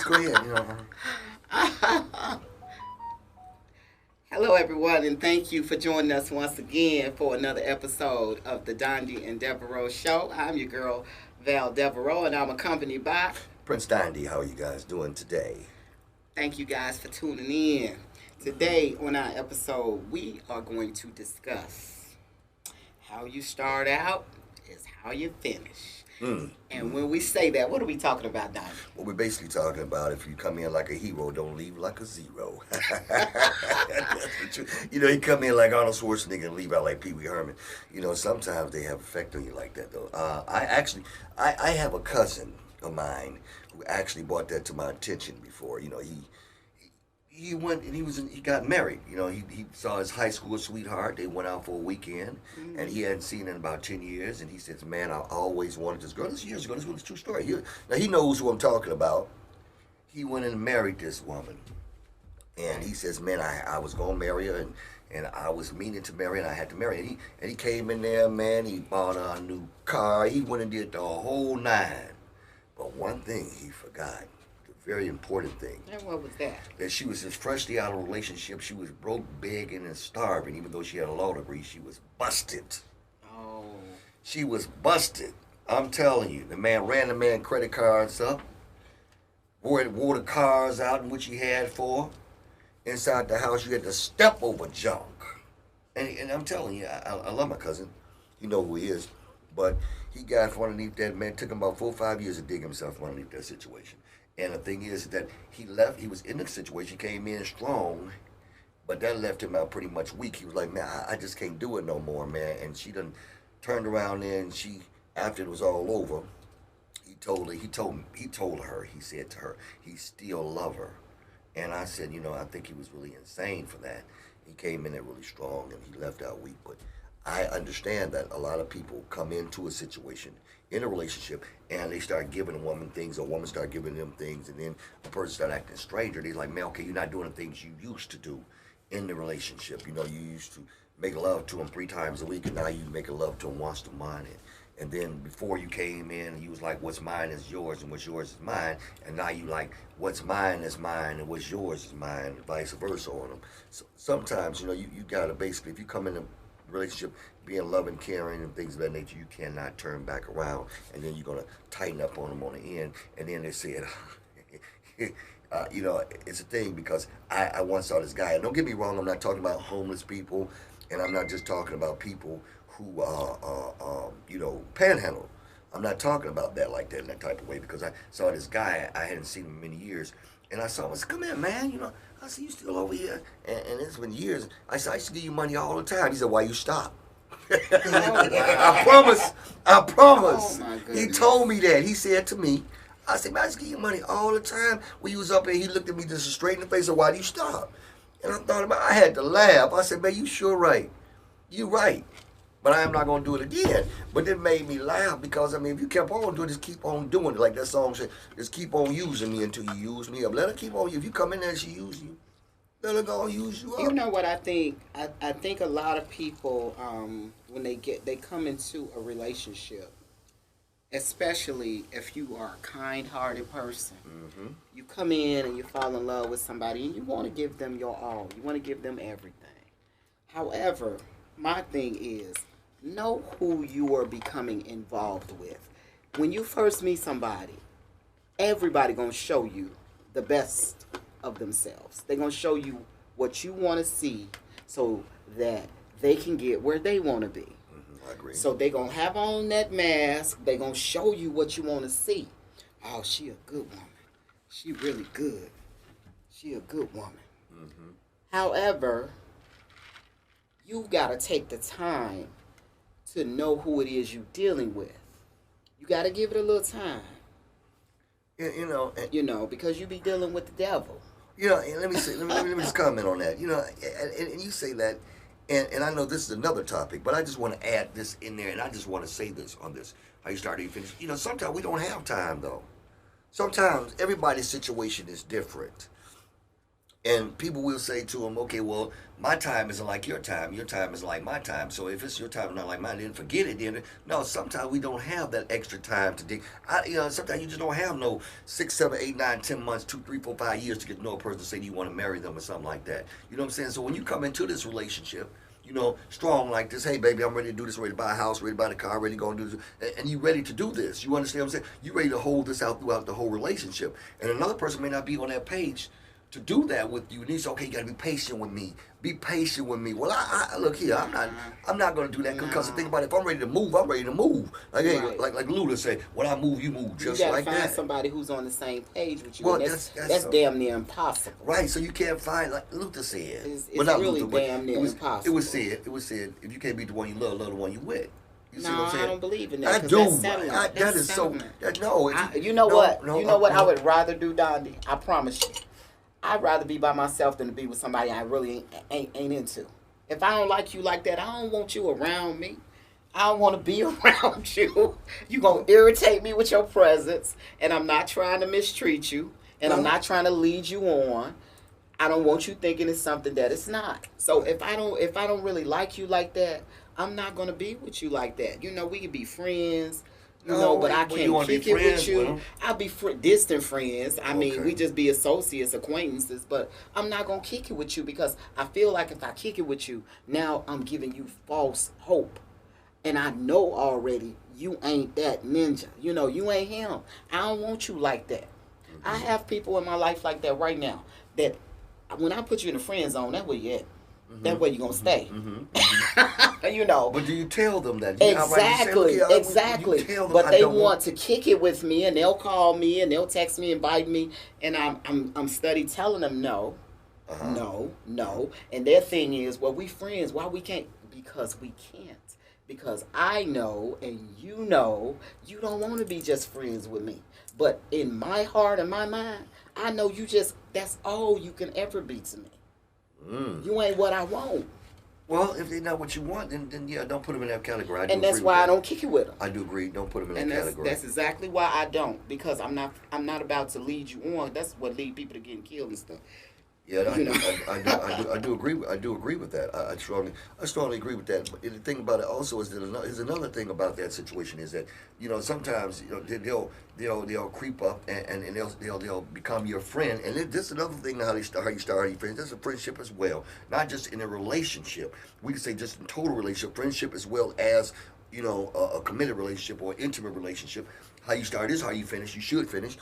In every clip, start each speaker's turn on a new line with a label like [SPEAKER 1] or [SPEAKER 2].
[SPEAKER 1] Just go ahead.
[SPEAKER 2] Hello, everyone, and thank you for joining us once again for another episode of the Dondi DeVarreaux Show. I'm your girl, Val DeVarreaux, and I'm accompanied by.
[SPEAKER 1] Prince Dondi, how are you guys doing today?
[SPEAKER 2] Thank you guys for tuning in. Today on our episode, we are going to discuss how you start out is how you finish. And when we say that, what are we talking about, Donnie?
[SPEAKER 1] Well, we're basically talking about if you come in like a hero, don't leave like a zero. That's the truth. You come in like Arnold Schwarzenegger and leave out like Pee Wee Herman. Sometimes they have effect on you like that, though. I have a cousin of mine who actually brought that to my attention before. He went and he got married. He saw his high school sweetheart. They went out for a weekend, and he hadn't seen her in about 10 years. And he says, "Man, I always wanted this girl." This is years ago. This was a true story. Now he knows who I'm talking about. He went and married this woman, and he says, "Man, I was gonna marry her, and I was meaning to marry her, and I had to marry her." And he came in there, man. He bought her a new car. He went and did the whole nine. But one thing he forgot. Very important thing.
[SPEAKER 2] And what was that?
[SPEAKER 1] That she was just freshly out of a relationship. She was broke, begging, and starving. Even though she had a law degree, she was busted.
[SPEAKER 2] Oh.
[SPEAKER 1] She was busted. I'm telling you. The man ran the man credit cards up. Wore the cars out in which he had for. Inside the house, you had to step over junk. And I'm telling you, I love my cousin. You know who he is. But he got from underneath that man. It took him about 4 or 5 years to dig himself from underneath that situation. And the thing is that he left, he was in the situation, came in strong, but that left him out pretty much weak. He was like, "Man, I just can't do it no more, man." And she done turned around there, and after it was all over, he told her, he said to her, he still love her. And I said, I think he was really insane for that. He came in there really strong, and he left out weak. But I understand that a lot of people come into a situation, in a relationship, and they start giving a woman things, or a woman start giving them things, and then a person start acting stranger. They're like, "Man, okay, you're not doing the things you used to do in the relationship. You used to make love to him 3 times a week, and now you make love to him once a month. And then before you came in, you was like, what's mine is yours, and what's yours is mine. And now you like, what's mine is mine, and what's yours is mine, and vice versa on them." So sometimes, you got to basically, if you come in a relationship being loving, caring, and things of that nature, you cannot turn back around, and then you're going to tighten up on them on the end, and then they said, it's a thing, because I once saw this guy, and don't get me wrong, I'm not talking about homeless people, and I'm not just talking about people who panhandle. I'm not talking about that like that in that type of way, because I saw this guy, I hadn't seen him in many years, and I saw him, I said, "Come here, man, I said, you still over here?" And it's been years. I said, "I used to give you money all the time." He said, "Why you stop?" I promise.
[SPEAKER 2] Oh, my goodness.
[SPEAKER 1] He told me that. He said to me, I said, "Man, I used to give you money all the time." When you was up there, he looked at me just straight in the face and said, "Why do you stop?" And I thought about it. I had to laugh. I said, "Man, you sure right. You right. But I am not going to do it again." But it made me laugh, because, if you kept on doing it, just keep on doing it. Like that song said, just keep on using me until you use me up. Let her keep on. If you come in there and she use you, let her go use you up.
[SPEAKER 2] You know what I think? I think a lot of people, when they come into a relationship, especially if you are a kind-hearted person, you come in and you fall in love with somebody, and you want to give them your all. You want to give them everything. However, my thing is, know who you are becoming involved with. When you first meet somebody, everybody gonna show you the best of themselves. They're gonna show you what you want to see, so that they can get where they want to be.
[SPEAKER 1] I agree.
[SPEAKER 2] So they're gonna have on that mask. They're gonna show you what you want to see. "Oh, she a good woman. She really good. She a good woman." However, you gotta take the time to know who it is you're dealing with. You gotta give it a little time. Because you be dealing with the devil.
[SPEAKER 1] And let me say, let me just comment on that. And you say that, and I know this is another topic, but I just want to add this in there, and I just want to say this on this. How you start, how you finish. Sometimes we don't have time, though. Sometimes everybody's situation is different. And people will say to them, okay, well, my time isn't like your time. Your time is like my time. So if it's your time not like mine, then forget it. Then no, sometimes we don't have that extra time to dig. Sometimes you just don't have no 6, 7, 8, 9, 10 months, 2, 3, 4, 5 years to get to know a person to say you want to marry them or something like that. You know what I'm saying? So when you come into this relationship, strong like this. Hey, baby, I'm ready to do this. Ready to buy a house. Ready to buy a car. Ready to go and do this. And you ready to do this. You understand what I'm saying? You ready to hold this out throughout the whole relationship. And another person may not be on that page to do that with you. And he said, okay, you got to be patient with me. Be patient with me. Well, I look here. I'm not going to do that because the thing about it, if I'm ready to move, I'm ready to move. Like hey,
[SPEAKER 2] Right.
[SPEAKER 1] like Lula say, when I move, you move just
[SPEAKER 2] You gotta
[SPEAKER 1] like
[SPEAKER 2] find
[SPEAKER 1] that.
[SPEAKER 2] somebody who's on the same page with you.
[SPEAKER 1] Well,
[SPEAKER 2] And that's damn near impossible.
[SPEAKER 1] Right, so you can't find, like Luther said.
[SPEAKER 2] It's
[SPEAKER 1] not
[SPEAKER 2] really
[SPEAKER 1] Luther, but
[SPEAKER 2] damn near impossible.
[SPEAKER 1] It was said, if you can't beat the one you love the one you with. You see
[SPEAKER 2] No,
[SPEAKER 1] what I'm saying?
[SPEAKER 2] I don't believe in that.
[SPEAKER 1] I do.
[SPEAKER 2] That's settlement.
[SPEAKER 1] That is so. No,
[SPEAKER 2] you know what?
[SPEAKER 1] No,
[SPEAKER 2] you know what I would rather do, Dondi? I promise you. I'd rather be by myself than to be with somebody I really ain't into. If I don't like you like that, I don't want you around me. I don't want to be around you. You're going to irritate me with your presence, and I'm not trying to mistreat you, and I'm not trying to lead you on. I don't want you thinking it's something that it's not. So if I don't really like you like that, I'm not going to be with you like that. We can be friends. But I can't kick it with you. I'll be distant friends. I mean, we just be associates, acquaintances. But I'm not going to kick it with you because I feel like if I kick it with you, now I'm giving you false hope. And I know already you ain't that ninja. You ain't him. I don't want you like that. Mm-hmm. I have people in my life like that right now that when I put you in the friend zone, that's where you at. Mm-hmm. That way you're going to stay.
[SPEAKER 1] Mm-hmm. But do you tell them that?
[SPEAKER 2] Exactly. But they want to kick it with me, and they'll call me, and they'll text me, invite me, and I'm steady telling them no. No. And their thing is, well, we friends. Why we can't? Because we can't. Because I know, and you don't want to be just friends with me. But in my heart and my mind, I know that's all you can ever be to me. You ain't what I want.
[SPEAKER 1] Well, if they're not what you want, then yeah, don't put them in that category.
[SPEAKER 2] And that's why I don't kick it with them.
[SPEAKER 1] I do agree. Don't put them in that category.
[SPEAKER 2] That's exactly why I don't, because I'm not about to lead you on. That's what lead people to getting killed and stuff.
[SPEAKER 1] Yeah, I do agree. I do agree with that. I strongly agree with that. But the thing about it also is that there's another thing about that situation is that sometimes they'll creep up and they'll become your friend. And this is another thing how you start your friends. This is a friendship as well, not just in a relationship. We can say just in total relationship, friendship as well as a committed relationship or an intimate relationship. How you start is how you finish. You should finish.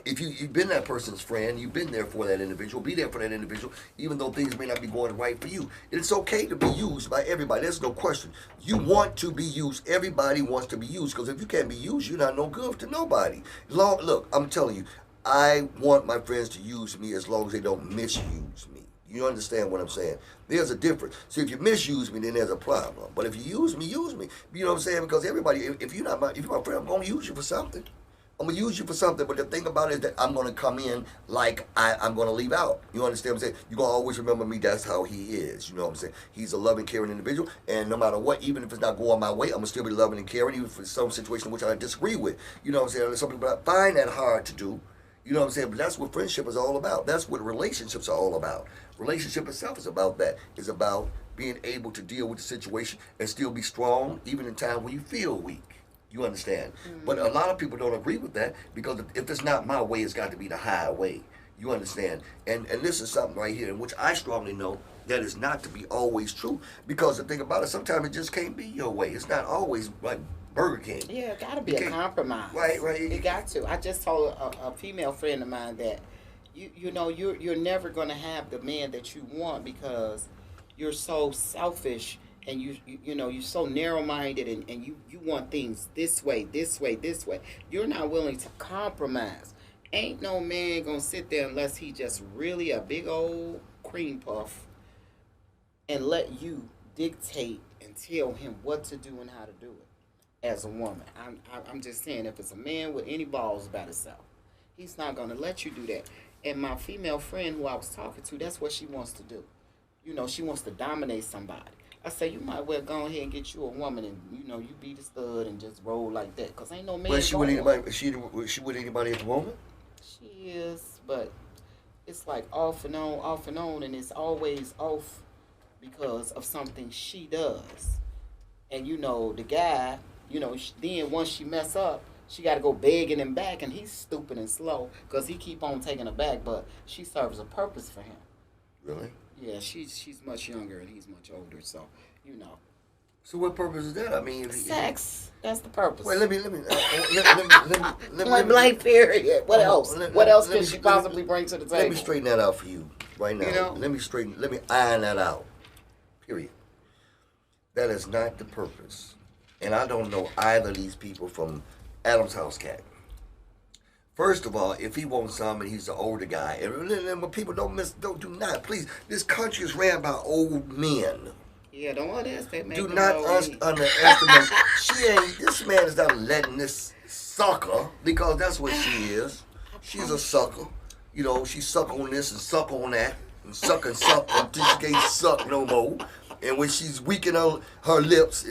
[SPEAKER 1] If you've been that person's friend, you've been there for that individual, be there for that individual, even though things may not be going right for you. It's okay to be used by everybody. There's no question. You want to be used. Everybody wants to be used, because if you can't be used, you're not no good to nobody. Look, I'm telling you, I want my friends to use me as long as they don't misuse me. You understand what I'm saying? There's a difference. See, if you misuse me, then there's a problem. But if you use me, use me. You know what I'm saying? Because everybody, if you're my friend, I'm going to use you for something. I'm going to use you for something, but the thing about it is that I'm going to come in like I'm going to leave out. You understand what I'm saying? You're going to always remember me. That's how he is. You know what I'm saying? He's a loving, caring individual, and no matter what, even if it's not going my way, I'm going to still be loving and caring, even for some situation which I disagree with. You know what I'm saying? Some people find that hard to do. You know what I'm saying? But that's what friendship is all about. That's what relationships are all about. Relationship itself is about that. It's about being able to deal with the situation and still be strong, even in time when you feel weak. You understand? Mm-hmm. But a lot of people don't agree with that, because if it's not my way, it's got to be the highway. You understand? And this is something right here in which I strongly know that is not to be always true, because the thing about it, sometimes it just can't be your way. It's not always like Burger King.
[SPEAKER 2] Yeah, it got to be a compromise.
[SPEAKER 1] Right.
[SPEAKER 2] It got to. I just told a female friend of mine that you're never going to have the man that you want, because you're so selfish. And you're so narrow-minded, and you want things this way. You're not willing to compromise. Ain't no man gonna sit there unless he just really a big old cream puff and let you dictate and tell him what to do and how to do it. As a woman, I'm just saying, if it's a man with any balls about himself, he's not gonna let you do that. And my female friend who I was talking to, that's what she wants to do. She wants to dominate somebody. I say, you might well go ahead and get you a woman, and you be the stud and just roll like that, because ain't no man.
[SPEAKER 1] But she with anybody? She with anybody at the moment?
[SPEAKER 2] She is, but it's like off and on, and it's always off because of something she does. And the guy, then once she mess up, she got to go begging him back, and he's stupid and slow because he keep on taking her back. But she serves a purpose for him.
[SPEAKER 1] Really?
[SPEAKER 2] Yeah, she's much younger and he's much older, so you know.
[SPEAKER 1] So what purpose is that? I mean,
[SPEAKER 2] Sex. That's the purpose.
[SPEAKER 1] Wait, let me.
[SPEAKER 2] Point blank. Period. What else? What else can she possibly bring to the table?
[SPEAKER 1] Let me straighten that out for you right now.
[SPEAKER 2] You know?
[SPEAKER 1] Let me iron that out. Period. That is not the purpose. And I don't know either of these people from Adam's House Cat. First of all, if he wants some and he's an older guy, and when people do not, please, this country is ran by old men.
[SPEAKER 2] Yeah, don't underestimate.
[SPEAKER 1] Do not underestimate. This man is not letting this sucker, because that's what she is. She's a sucker. She suck on this and suck on that, and suck until she can't suck no more. And when she's weakening her lips,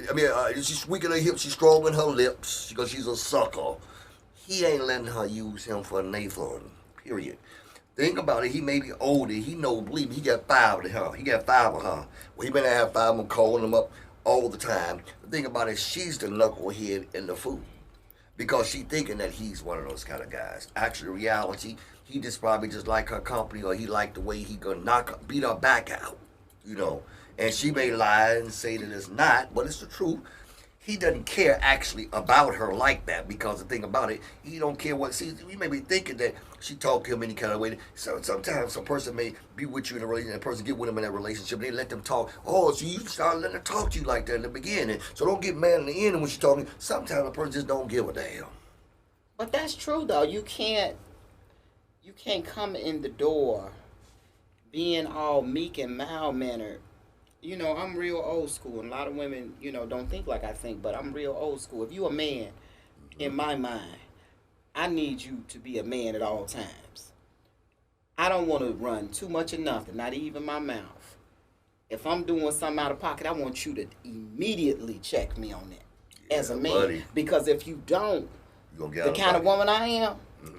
[SPEAKER 1] she's weakening her hips, she's strong in her lips because she's a sucker. He ain't letting her use him for Nathan. Period. Think about it. He may be older. He believe me, he got 5 of her. He got 5 of her. Well, he better have 5 of them, calling them up all the time. The thing about it, she's the knucklehead in the food. Because she thinking that he's one of those kind of guys. Actually, in reality, he probably just like her company, or he like the way he gonna beat her back out. And she may lie and say that it's not, but it's the truth. He doesn't care actually about her like that, because the thing about it, he don't care what. See, you may be thinking that she talk to him any kind of way. So sometimes a person may be with you in a relationship, and a person get with him in that relationship, and they let them talk. Oh, so you start letting her talk to you like that in the beginning. So don't get mad in the end when she's talking. Sometimes a person just don't give a damn.
[SPEAKER 2] But that's true though. You can't come in the door being all meek and mild mannered. I'm real old school, and a lot of women, don't think like I think, but I'm real old school. If you a man, in my mind, I need you to be a man at all times. I don't want to run too much of nothing, not even my mouth. If I'm doing something out of pocket, I want you to immediately check me on it as a man. Buddy. Because if you don't, the kind of woman I am,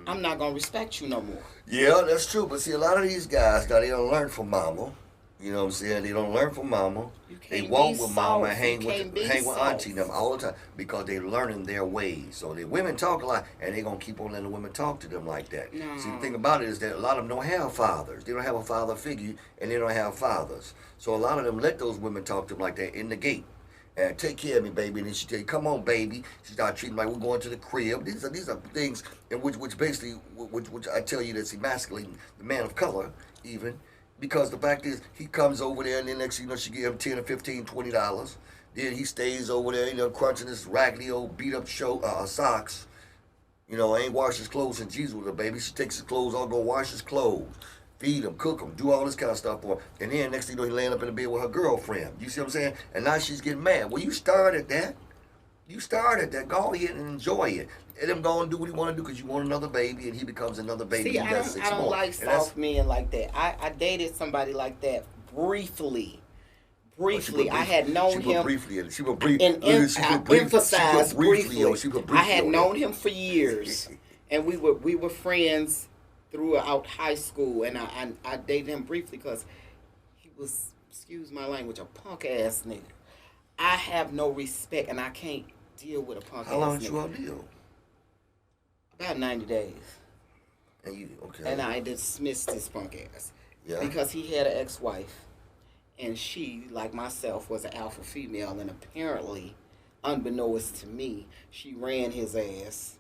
[SPEAKER 2] I'm not going to respect you no more.
[SPEAKER 1] Yeah, that's true. But see, a lot of these guys, they don't learn from mama. You know what I'm saying? They don't learn from mama. They walk with mama and hang with auntie them all the time, because they're learning their ways. So the women talk a lot, and they're going to keep on letting the women talk to them like that. No. See, the thing about it is that a lot of them don't have fathers. They don't have a father figure, and they don't have fathers. So a lot of them let those women talk to them like that in the gate. And take care of me, baby. And then she tell you, come on, baby. She start treating like we're going to the crib. These are things in which basically, which I tell you that's emasculating the man of color, even. Because the fact is, he comes over there, and then next thing you know, she give him $10 or $15, $20. Then he stays over there, crunching his raggedy old beat up socks. Ain't washed his clothes since Jesus was a baby. She takes his clothes off, go wash his clothes, feed him, cook him, do all this kind of stuff for him. And then next thing you know, he laying up in the bed with her girlfriend. You see what I'm saying? And now she's getting mad. Well, you started that. Go ahead and enjoy it. Let him go and do what he want to do, because you want another baby, and he becomes another baby.
[SPEAKER 2] See, I don't like soft men like that. I dated somebody like that briefly. I had known him.
[SPEAKER 1] She put briefly.
[SPEAKER 2] I had known him for years, and we were friends throughout high school, and I dated him briefly because he was, excuse my language, a punk ass nigga. I have no respect, and I can't deal with a punk ass nigga.
[SPEAKER 1] How long did you all deal?
[SPEAKER 2] About 90 days.
[SPEAKER 1] Okay.
[SPEAKER 2] And I dismissed his punk ass.
[SPEAKER 1] Yeah.
[SPEAKER 2] Because he had an ex-wife, and she, like myself, was an alpha female, and apparently, unbeknownst to me, she ran his ass,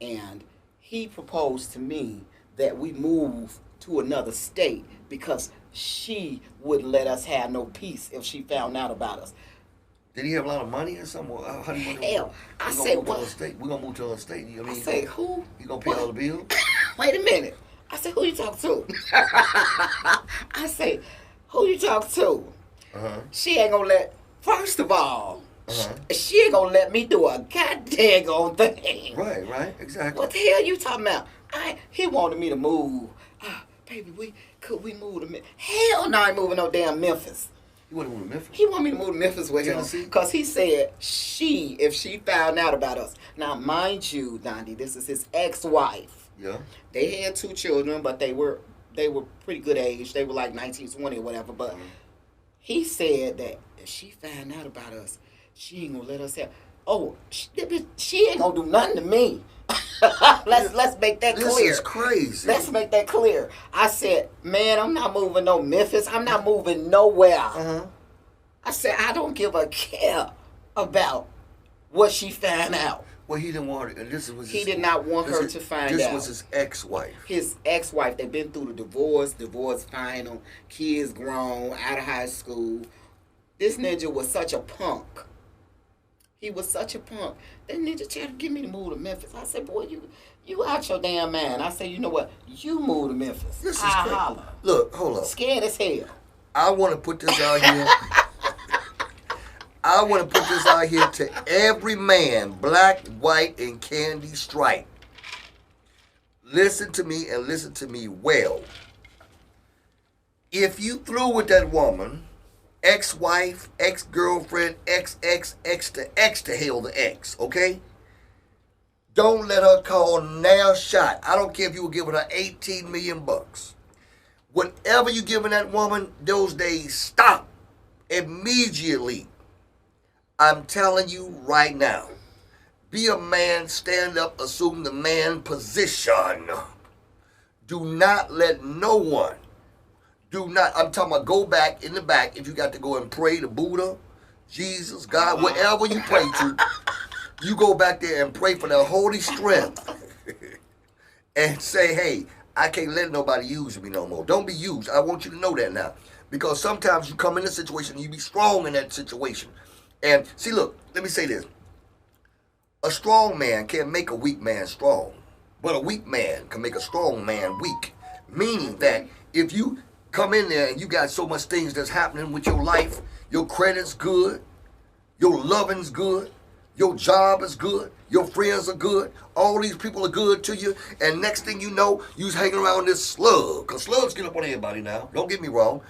[SPEAKER 2] and he proposed to me that we move to another state because she wouldn't let us have no peace if she found out about us.
[SPEAKER 1] Did he have a lot of money or something? How do you
[SPEAKER 2] Hell, I say what?
[SPEAKER 1] We're going to move to another state.
[SPEAKER 2] I say who?
[SPEAKER 1] You going to pay all the bills?
[SPEAKER 2] Wait a minute. I said, who you talk to? I say, who you talk to?
[SPEAKER 1] Uh-huh.
[SPEAKER 2] She ain't going to let, first of all, she ain't going to let me do a goddamn thing.
[SPEAKER 1] Right, exactly.
[SPEAKER 2] What the hell you talking about? He wanted me to move. Baby, could we move to Memphis? Hell no, I ain't moving no damn Memphis.
[SPEAKER 1] You want to move to Memphis?
[SPEAKER 2] He want me to move to Memphis with him because he said if she found out about us. Now, mind you, Dondi, this is his ex-wife.
[SPEAKER 1] Yeah.
[SPEAKER 2] They had 2 children, but they were they were pretty good age. They were like 19, 20 or whatever. But he said that if she find out about us, she ain't gonna let us have. Oh, she ain't gonna do nothing to me. let's make that clear.
[SPEAKER 1] This is crazy.
[SPEAKER 2] Let's make that clear. I said, man, I'm not moving no Memphis. I'm not moving nowhere. I said, I don't give a care about what she found out.
[SPEAKER 1] Well, he didn't want it.
[SPEAKER 2] He did not want her to find out.
[SPEAKER 1] This was his ex-wife.
[SPEAKER 2] His ex-wife. They've been through the divorce final, kids grown, out of high school. This ninja was such a punk. He was such a punk. That ninja tried to get me to move to Memphis. I said, boy, you out your damn mind. I said, you know what? You move to Memphis.
[SPEAKER 1] This is crazy.
[SPEAKER 2] Holler.
[SPEAKER 1] Look, hold on.
[SPEAKER 2] Scared as hell.
[SPEAKER 1] I want to put this out here. I want to put this out here to every man, black, white, and candy stripe. Listen to me and listen to me well. If you through with that woman, ex-wife, ex-girlfriend, ex to hell the ex, okay? Don't let her call now shot. I don't care if you were giving her 18 million bucks. Whatever you giving that woman, those days stop immediately. I'm telling you right now. Be a man, stand up, assume the man position. Do not let no one, I'm talking about go back in the back if you got to go and pray to Buddha, Jesus, God, whatever you pray to, you go back there and pray for the holy strength and say, hey, I can't let nobody use me no more. Don't be used. I want you to know that now. Because sometimes you come in a situation and you be strong in that situation. And see, look, let me say this. A strong man can't make a weak man strong. But a weak man can make a strong man weak. Meaning that if you come in there and you got so much things that's happening with your life, your credit's good, your loving's good, your job is good, your friends are good, all these people are good to you, and next thing you know, you's hanging around this slug. Because slugs get up on everybody now. Don't get me wrong.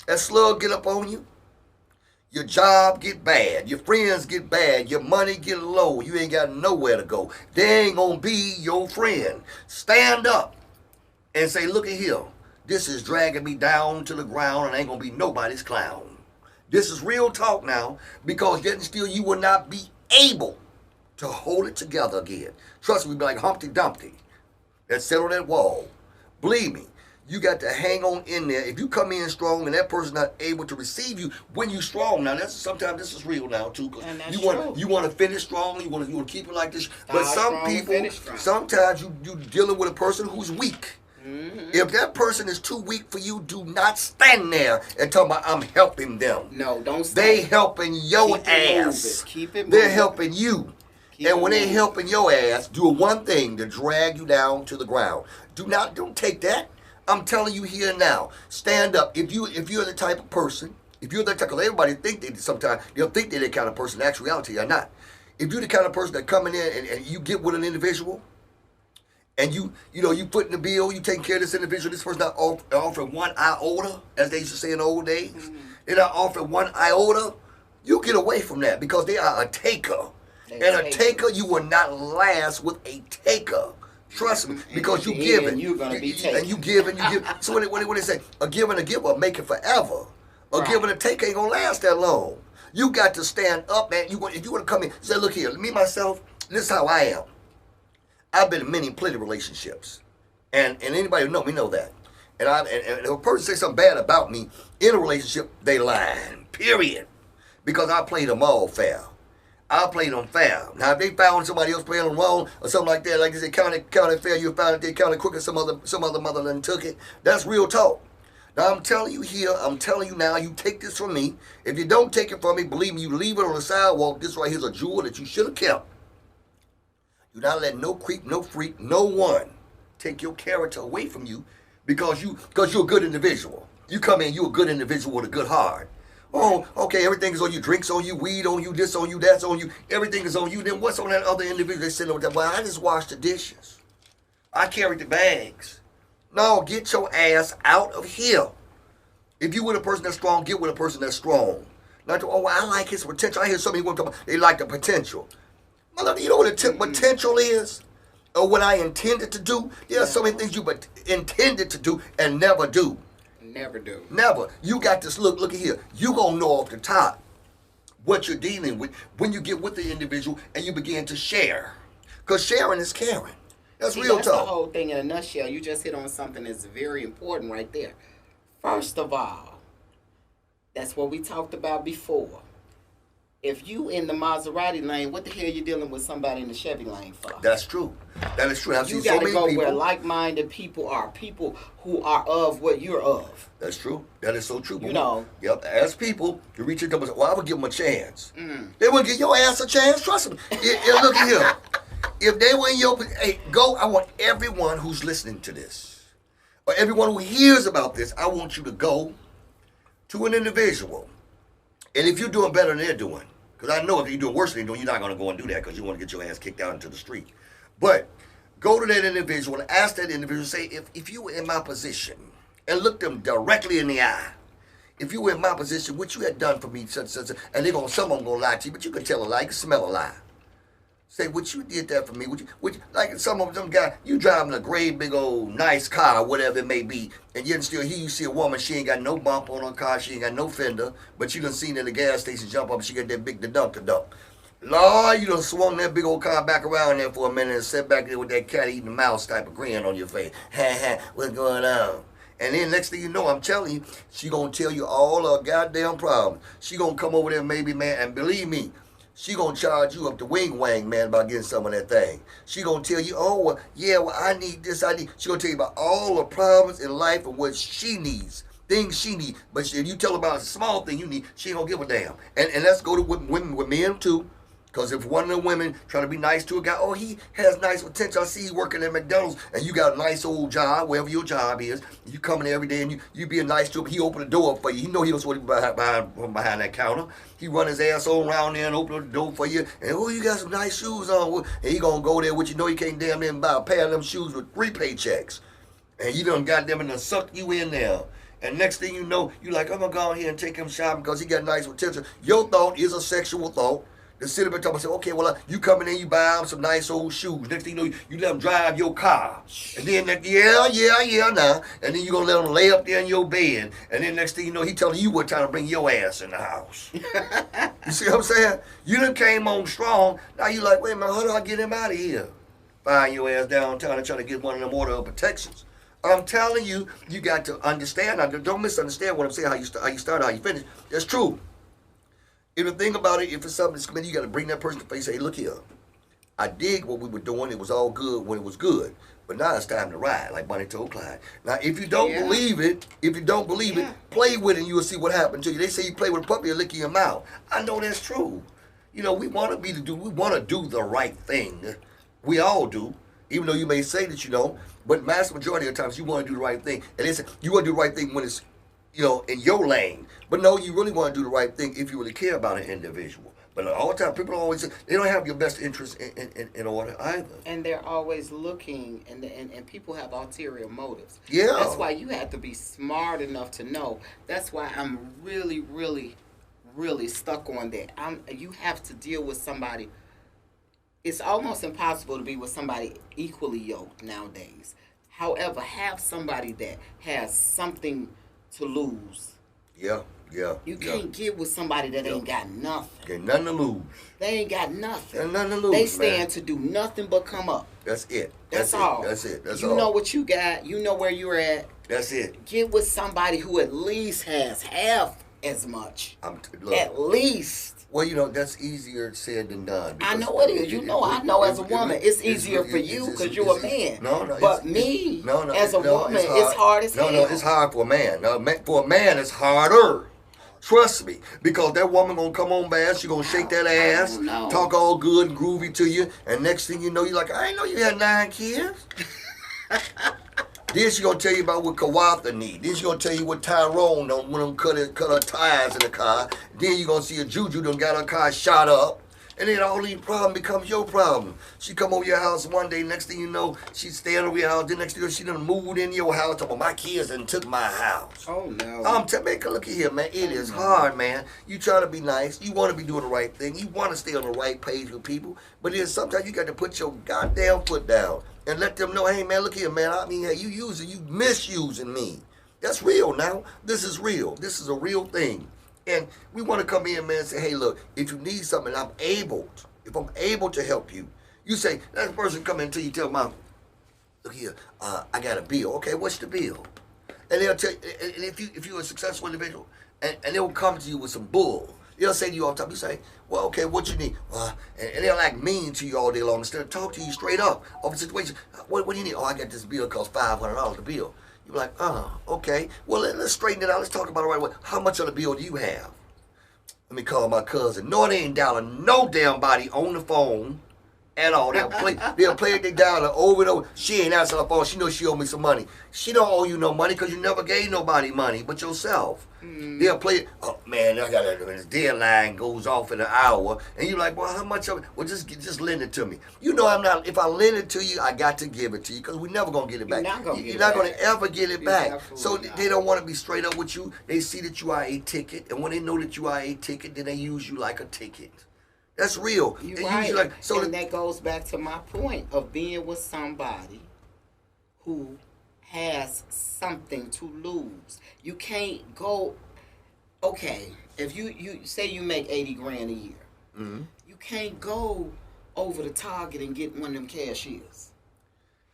[SPEAKER 1] That slug get up on you. Your job get bad, your friends get bad, your money get low, you ain't got nowhere to go. They ain't gonna be your friend. Stand up and say, look at here, this is dragging me down to the ground and ain't gonna be nobody's clown. This is real talk now, because yet and still you will not be able to hold it together again. Trust me, be like Humpty Dumpty that sat on that wall. Believe me. You got to hang on in there. If you come in strong and that person's not able to receive you when you strong, now sometimes this is real now too. Cause you want to finish strong. You want to keep it like this. But some people, sometimes you dealing with a person who's weak. Mm-hmm. If that person is too weak for you, do not stand there and talk about I'm helping them.
[SPEAKER 2] No, don't stand.
[SPEAKER 1] They helping your ass.
[SPEAKER 2] Keep it moving.
[SPEAKER 1] They're helping you. And when they're helping your ass, do one thing to drag you down to the ground. Don't take that. I'm telling you here now, stand up. If you're the type of person, because everybody think they sometimes they'll think they're the kind of person. In actuality, they're not. If you're the kind of person that come in there and you get with an individual, and you put in the bill, you taking care of this individual, this person not offering one iota, as they used to say in the old days. Mm-hmm. They're not offering one iota. You get away from that because they are a taker, a taker you will not last with a taker. Trust me, because you giving,
[SPEAKER 2] you're gonna be taking.
[SPEAKER 1] And you give and you give. So when they say a give and a giver make it forever, a give and a take ain't gonna last that long. You got to stand up, man. If you want to come in, say, look here, me myself, this is how I am. I've been in plenty of relationships, and anybody who know me know that. And if a person say something bad about me in a relationship, they lying. Period. Because I played them all fair. I played them fair. Now, if they found somebody else playing them wrong or something like that, like they said, counted fair, you found that they counted crooked, some other mother done took it. That's real talk. Now, I'm telling you here, I'm telling you now, you take this from me. If you don't take it from me, believe me, you leave it on the sidewalk. This right here's a jewel that you should have kept. Do not let no creep, no freak, no one take your character away from you because you're a good individual. You come in, you're a good individual with a good heart. Oh, okay, everything is on you. Drinks on you, weed on you, this on you, that's on you. Everything is on you. Then what's on that other individual that's sitting over there? Well, I just washed the dishes. I carried the bags. No, get your ass out of here. If you with a person that's strong, get with a person that's strong. Not to, I like his potential. I hear somebody want to talk about they like the potential. Mother, you know what potential is? or what I intended to do. There are so many things you but intended to do and never do.
[SPEAKER 2] Never do.
[SPEAKER 1] Never. You got this. Look at here. You gonna know off the top what you're dealing with when you get with the individual and you begin to share. Because sharing is caring. That's
[SPEAKER 2] See,
[SPEAKER 1] real
[SPEAKER 2] that's
[SPEAKER 1] talk.
[SPEAKER 2] the whole thing in a nutshell. You just hit on something that's very important right there. First of all, that's what we talked about before. If you in the Maserati lane, what the hell you dealing with somebody in the Chevy lane for?
[SPEAKER 1] That's true. That is true. I've
[SPEAKER 2] You
[SPEAKER 1] seen so
[SPEAKER 2] got to
[SPEAKER 1] many
[SPEAKER 2] go
[SPEAKER 1] people.
[SPEAKER 2] where like-minded people are, people who are of what you're of.
[SPEAKER 1] That's true. That is so true.
[SPEAKER 2] You know.
[SPEAKER 1] Yep. As people, you reach into them and say, well, I would give them a chance. They wouldn't give your ass a chance. Trust me. Look at here. If they were in your, hey, go. I want everyone who's listening to this, or everyone who hears about this, I want you to go to an individual. And if you're doing better than they're doing, because I know if you're doing worse than they're doing, you're not going to go and do that because you want to get your ass kicked out into the street. But go to that individual and ask that individual, say, if you were in my position, and look them directly in the eye, if you were in my position, what you had done for me, such, and they're going, some of them going to lie to you, but you can tell a lie, you can smell a lie. Say, what you did that for me, like some of them guys, you driving a great big old nice car, whatever it may be, and yet still here you see a woman, she ain't got no bump on her car, she ain't got no fender, but you done seen in the gas station jump up, she got that big dunk. Lord, you done swung that big old car back around there for a minute and sat back there with that cat eating a mouse type of grin on your face. Ha ha, what's going on? And then next thing you know, I'm telling you, she gonna tell you all her goddamn problems. She gonna come over there maybe, man, and believe me, she gonna charge you up the wang, man, about getting some of that thing. She gonna tell you, oh, well, yeah, well, I need this, She gonna tell you about all the problems in life and what she needs, things she needs. But if you tell her about a small thing you need, she ain't gonna give a damn. And let's go to women, with men too. Because if one of the women trying to be nice to a guy, oh, he has nice potential. I see you working at McDonald's and you got a nice old job, wherever your job is. You come in every day and you being nice to him. He open the door up for you. He know he don't want to be behind that counter. He run his ass on around there and open the door for you. And, oh, you got some nice shoes on. And he going to go there with you. Know he can't damn near buy a pair of them shoes with 3 paychecks. And you done got them and done suck you in there. And next thing you know, you like, I'm going to go out here and take him shopping because he got nice potential. Your thought is a sexual thought. The sit up and talk and say, okay, well, you come in and you buy him some nice old shoes. Next thing you know, you let him drive your car. And then, now. And then you going to let him lay up there in your bed. And then next thing you know, he telling you what time to bring your ass in the house. You see what I'm saying? You done came on strong. Now you like, wait a minute, how do I get him out of here? Find your ass downtown and try to get one of them order of protections. I'm telling you, you got to understand. Now, don't misunderstand what I'm saying, how you start, how you finish. That's true. If the thing about it, if it's something that's committed, you got to bring that person to face. Hey, look here. I dig what we were doing. It was all good when it was good. But now it's time to ride, like Bonnie told Clyde. Now, if you don't believe it, play with it and you will see what happened to you. They say you play with a puppy, it'll lick you in your mouth. I know that's true. You know, we want to do the right thing. We all do, even though you may say that you don't. But mass majority of the times, you want to do the right thing. And you want to do the right thing when it's, in your lane. But no, you really want to do the right thing if you really care about an individual. But all the time, people always say they don't have your best interest in order either.
[SPEAKER 2] And they're always looking, and people have ulterior motives.
[SPEAKER 1] Yeah.
[SPEAKER 2] That's why you have to be smart enough to know. That's why I'm really, really, really stuck on that. You have to deal with somebody. It's almost impossible to be with somebody equally yoked nowadays. However, have somebody that has something to lose.
[SPEAKER 1] Yeah.
[SPEAKER 2] You can't get with somebody that ain't got nothing.
[SPEAKER 1] Ain't nothing to lose.
[SPEAKER 2] They ain't got nothing.
[SPEAKER 1] Ain't nothing to lose,
[SPEAKER 2] they stand to do nothing but come up.
[SPEAKER 1] That's it.
[SPEAKER 2] That's all.
[SPEAKER 1] That's it.
[SPEAKER 2] You know what you got. You know where you're at.
[SPEAKER 1] That's it.
[SPEAKER 2] Get with somebody who at least has half as much. At least.
[SPEAKER 1] Well, that's easier said than done.
[SPEAKER 2] I know it is. I know as a woman, it's easier for you because you're a man. But me, as a woman, it's hard as hell.
[SPEAKER 1] No, it's hard for a man. For a man, it's harder. Trust me, because that woman gonna come on bad, she gonna shake that ass, talk all good and groovy to you, and next thing you know, you're like, I didn't know you had 9 kids. Then she gonna tell you about what Kawatha need. Then she gonna tell you what Tyrone done when them cut her tires in the car. Then you gonna see a Juju done got her car shot up. And then all these problems becomes your problem. She come over your house one day, next thing you know, she staying over your house. The next thing you know, she done moved in your house. Talking about my kids and took my house.
[SPEAKER 2] Oh no.
[SPEAKER 1] Man, look at here, man. It is hard, man. You try to be nice. You want to be doing the right thing. You want to stay on the right page with people. But then sometimes you got to put your goddamn foot down and let them know, hey, man, look here, man. I mean, hey, you misusing me. That's real now. This is real. This is a real thing. And we want to come in, man, and say, hey, look, if you need something, if I'm able to help you, you say, that person come in to you, tell mom, look here, I got a bill. Okay, what's the bill? And they'll tell you, and if you're a successful individual, and they'll come to you with some bull, they'll say to you all the time, you say, well, okay, what you need? And they'll act mean to you all day long instead of talk to you straight up of the situation. What do you need? Oh, I got this bill, it costs $500, the bill. You're like, okay. Well, let's straighten it out. Let's talk about it right away. How much of the bill do you have? Let me call my cousin. No, they ain't dialing no damn body on the phone at all. They'll play their dialer over and over. She ain't answering the phone. She knows she owe me some money. She don't owe you no money because you never gave nobody money but yourself. They'll play it. Oh, man, I got this deadline goes off in an hour. And you're like, well, how much of it? Well, just lend it to me. You know I'm not, if I lend it to you, I got to give it to you because we're never going to get it back. You're not going to ever get it back. So they don't want to be straight up with you. They see that you are a ticket. And when they know that you are a ticket, then they use you like a ticket. That's real.
[SPEAKER 2] You're right. And that goes back to my point of being with somebody who has something to lose. You can't go, okay, if you say you make 80 grand a year, you can't go over to Target and get one of them cashiers.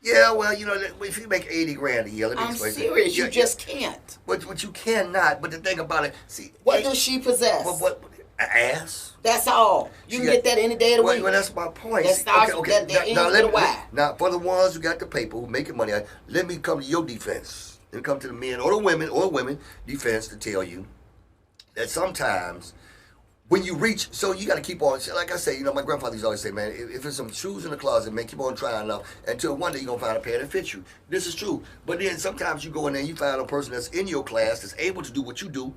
[SPEAKER 1] Yeah, well, you know, if you make 80 grand a year, let me
[SPEAKER 2] I'm
[SPEAKER 1] explain
[SPEAKER 2] serious, you just can't.
[SPEAKER 1] But you cannot. But the thing about it, see.
[SPEAKER 2] What does she possess?
[SPEAKER 1] What ass?
[SPEAKER 2] That's all. You can get that any day of the week.
[SPEAKER 1] Well, that's my point.
[SPEAKER 2] That's okay.
[SPEAKER 1] Now, for the ones who got the paper, who making money, let me come to your defense. Let me come to the men or the women defense to tell you that sometimes when you reach, so you got to keep on, like I say, you know, my grandfather used to always say, man, if there's some shoes in the closet, man, keep on trying enough until one day you're going to find a pair that fits you. This is true. But then sometimes you go in there and you find a person that's in your class that's able to do what you do.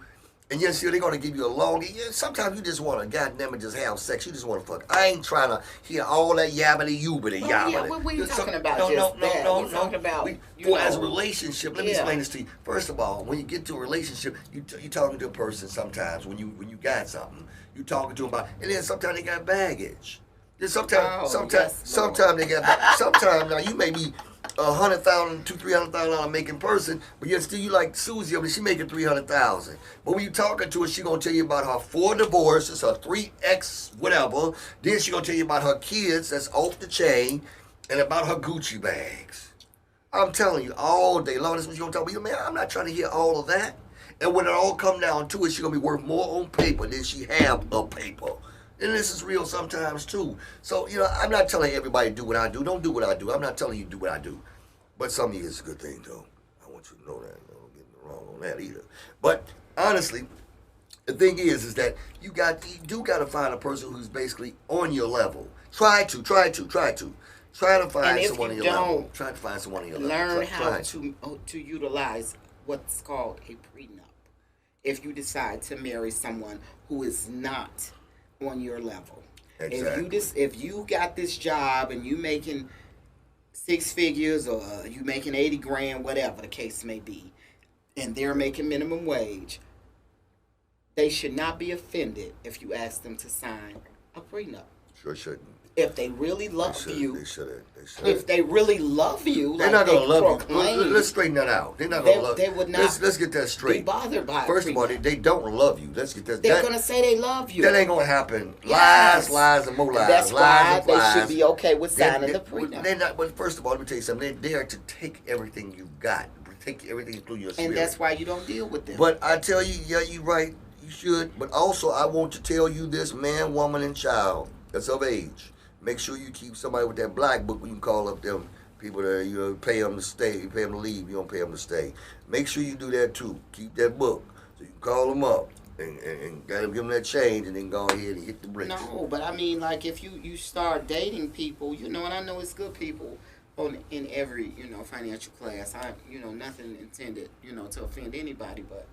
[SPEAKER 1] And yet still they're going to give you a long, sometimes you just want to goddamn it just have sex. You just want to fuck. I ain't trying to hear all that yabbity yoobity yabbity.
[SPEAKER 2] Yeah, what are you talking about? No. We're talking about,
[SPEAKER 1] as a relationship, let me explain this to you. First of all, when you get to a relationship, you talking to a person sometimes when you got something. You talking to them about, and then sometimes they got baggage. Then sometimes they got, sometimes now you may be $100,000 to $300,000 making person, but yet still you like Susie, I mean, she making $300,000. But when you talking to her, she gonna tell you about her 4 divorces, her 3 ex whatever. Then she gonna tell you about her kids that's off the chain, and about her Gucci bags. I'm telling you, all day long, that's what she gonna tell me. Man, I'm not trying to hear all of that. And when it all come down to it, she gonna be worth more on paper than she have of paper. And this is real sometimes too. So, you know, I'm not telling everybody to do what I do. Don't do what I do. I'm not telling you to do what I do. But some of you, it's a good thing, though. I want you to know that. Don't get me wrong on that either. But honestly, the thing is that you do got to find a person who's basically on your level. Try to find someone on your level. Try to find someone on your level.
[SPEAKER 2] Learn how to utilize what's called a prenup. If you decide to marry someone who is not on your level.
[SPEAKER 1] Exactly.
[SPEAKER 2] If you got this job and you making 6 figures or you making 80 grand, whatever the case may be, and they're making minimum wage, they should not be offended if you ask them to sign a prenup.
[SPEAKER 1] Sure shouldn't.
[SPEAKER 2] If they really love you,
[SPEAKER 1] they shouldn't.
[SPEAKER 2] If they really love you,
[SPEAKER 1] they're not gonna love you. Let's straighten that out. They're not gonna love you.
[SPEAKER 2] They would not.
[SPEAKER 1] Let's get that straight.
[SPEAKER 2] Be bothered by it.
[SPEAKER 1] First of all, they don't love you. Let's get that.
[SPEAKER 2] They're gonna say they love you.
[SPEAKER 1] That ain't gonna happen. Yes. Lies, and more lies.
[SPEAKER 2] That's
[SPEAKER 1] lies
[SPEAKER 2] why they should be okay with signing the prenup.
[SPEAKER 1] They're not. But first of all, let me tell you something. They're there to take everything you got. Take everything through your spirit.
[SPEAKER 2] And that's why you don't deal with them.
[SPEAKER 1] But I tell you, yeah, you're right. You should. But also, I want to tell you this: man, woman, and child that's of age. Make sure you keep somebody with that black book when you call up them people that you pay them to stay, you pay them to leave, you don't pay them to stay. Make sure you do that too. Keep that book so you can call them up and give them that change and then go ahead and hit the bricks.
[SPEAKER 2] No, but I mean, like if you start dating people, you know, and I know it's good people in every financial class. Nothing intended to offend anybody, but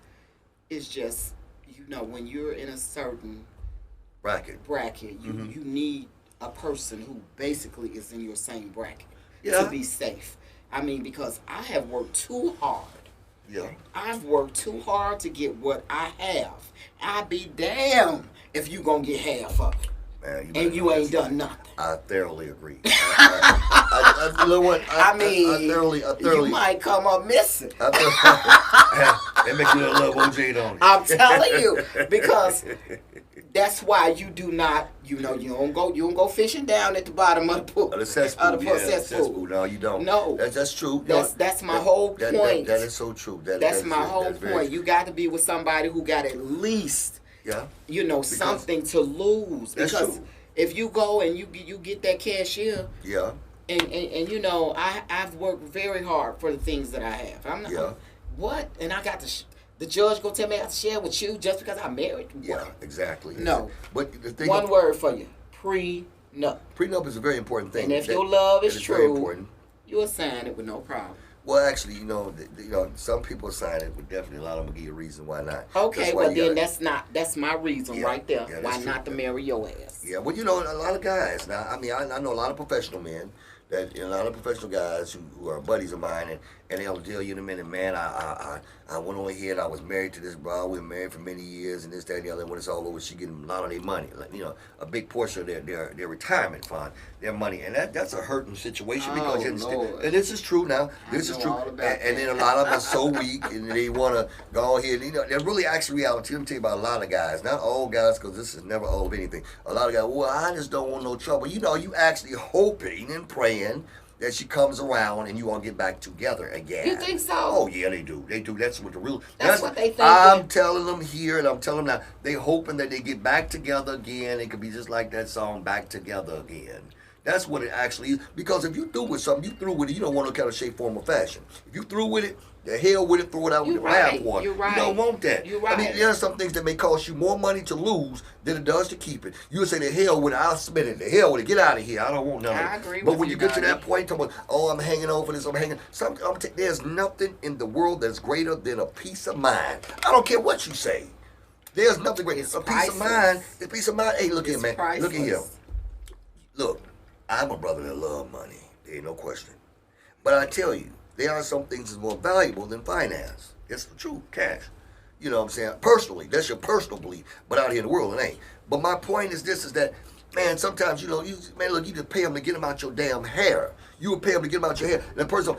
[SPEAKER 2] it's just when you're in a certain bracket. You need a person who basically is in your same bracket
[SPEAKER 1] Yeah.
[SPEAKER 2] to be safe. I mean, because I have worked too hard.
[SPEAKER 1] Yeah.
[SPEAKER 2] I've worked too hard to get what I have. I'd be damned if you gonna get half of it.
[SPEAKER 1] Man,
[SPEAKER 2] And you ain't done nothing.
[SPEAKER 1] I thoroughly agree. You know what?
[SPEAKER 2] I mean,
[SPEAKER 1] I thoroughly.
[SPEAKER 2] you might come up missing.
[SPEAKER 1] They make you a little OJ, don't it?
[SPEAKER 2] I'm telling you, because that's why you do not, you don't go fishing down at the bottom of the pool.
[SPEAKER 1] The cesspool, cesspool. No, you don't.
[SPEAKER 2] No,
[SPEAKER 1] that's true.
[SPEAKER 2] That's my whole point.
[SPEAKER 1] That is so true.
[SPEAKER 2] That's my whole point. You got to be with somebody who got at least, something to lose.
[SPEAKER 1] That's
[SPEAKER 2] because
[SPEAKER 1] true.
[SPEAKER 2] if you go and you get that cashier,
[SPEAKER 1] yeah,
[SPEAKER 2] and I've worked very hard for the things that I have. I'm not. What? And I got the judge gonna tell me I have to share with you just because I'm married? What?
[SPEAKER 1] Yeah, exactly.
[SPEAKER 2] No.
[SPEAKER 1] But the thing
[SPEAKER 2] One word for you: prenup.
[SPEAKER 1] Prenup is a very important thing.
[SPEAKER 2] And if your love is
[SPEAKER 1] very
[SPEAKER 2] true,
[SPEAKER 1] important.
[SPEAKER 2] you'll sign it with no problem.
[SPEAKER 1] Well, actually, some people sign it, but definitely a lot of them will give you a reason why not.
[SPEAKER 2] Okay, well then that's my reason right there.
[SPEAKER 1] Yeah,
[SPEAKER 2] why not to marry your ass?
[SPEAKER 1] Yeah, well, a lot of guys. Now, I mean, I know a lot of professional men, a lot of professional guys who are buddies of mine, and they'll tell you in a minute, man, I went on here and I was married to this broad. We were married for many years, and this, that, and the other. And when it's all over, she getting a lot of their money, a big portion of their retirement fund, their money, and that's a hurting situation because you understand. And this is true now. This is true. And then a lot of them are so weak, and they want to go ahead. They're really actually reality. Let me tell you about a lot of guys, not all guys, because this is never all of anything. A lot of guys, well, I just don't want no trouble. You actually hoping and praying that she comes around and you all get back together again.
[SPEAKER 2] You think so?
[SPEAKER 1] Oh yeah, they do. They do. That's what the real.
[SPEAKER 2] That's what they think.
[SPEAKER 1] I'm telling them here, and I'm telling them now. They hoping that they get back together again. It could be just like that song, "Back Together Again." That's what it actually is. Because if you through with something, you through with it. You don't want no kind of shape, form, or fashion. If you through with it, the hell with it, throw it out with the bathwater.
[SPEAKER 2] You're right.
[SPEAKER 1] You don't want that.
[SPEAKER 2] You're right.
[SPEAKER 1] I mean, there are some things that may cost you more money to lose than it does to keep it. You'll say, the hell with it, I'll spend it. The hell with it, get out of here. I don't want none of it.
[SPEAKER 2] I agree
[SPEAKER 1] But
[SPEAKER 2] with
[SPEAKER 1] when
[SPEAKER 2] you,
[SPEAKER 1] you get to that
[SPEAKER 2] Donnie.
[SPEAKER 1] point, talking about, oh, I'm hanging on for this, I'm hanging. There's nothing in the world that's greater than a peace of mind. I don't care what you say. There's nothing greater.
[SPEAKER 2] It's
[SPEAKER 1] A
[SPEAKER 2] priceless.
[SPEAKER 1] peace of mind. A peace of mind. Hey, look here, man.
[SPEAKER 2] Priceless.
[SPEAKER 1] Look at here. Look, I'm a brother that love money. There ain't no question. But I tell you, there are some things that's more valuable than finance. It's the truth, cash. You know what I'm saying? Personally, that's your personal belief. But out here in the world, it ain't. But my point is this, is that, man, sometimes, you just pay them to get them out your damn hair. You would pay them to get them out your hair. And the person,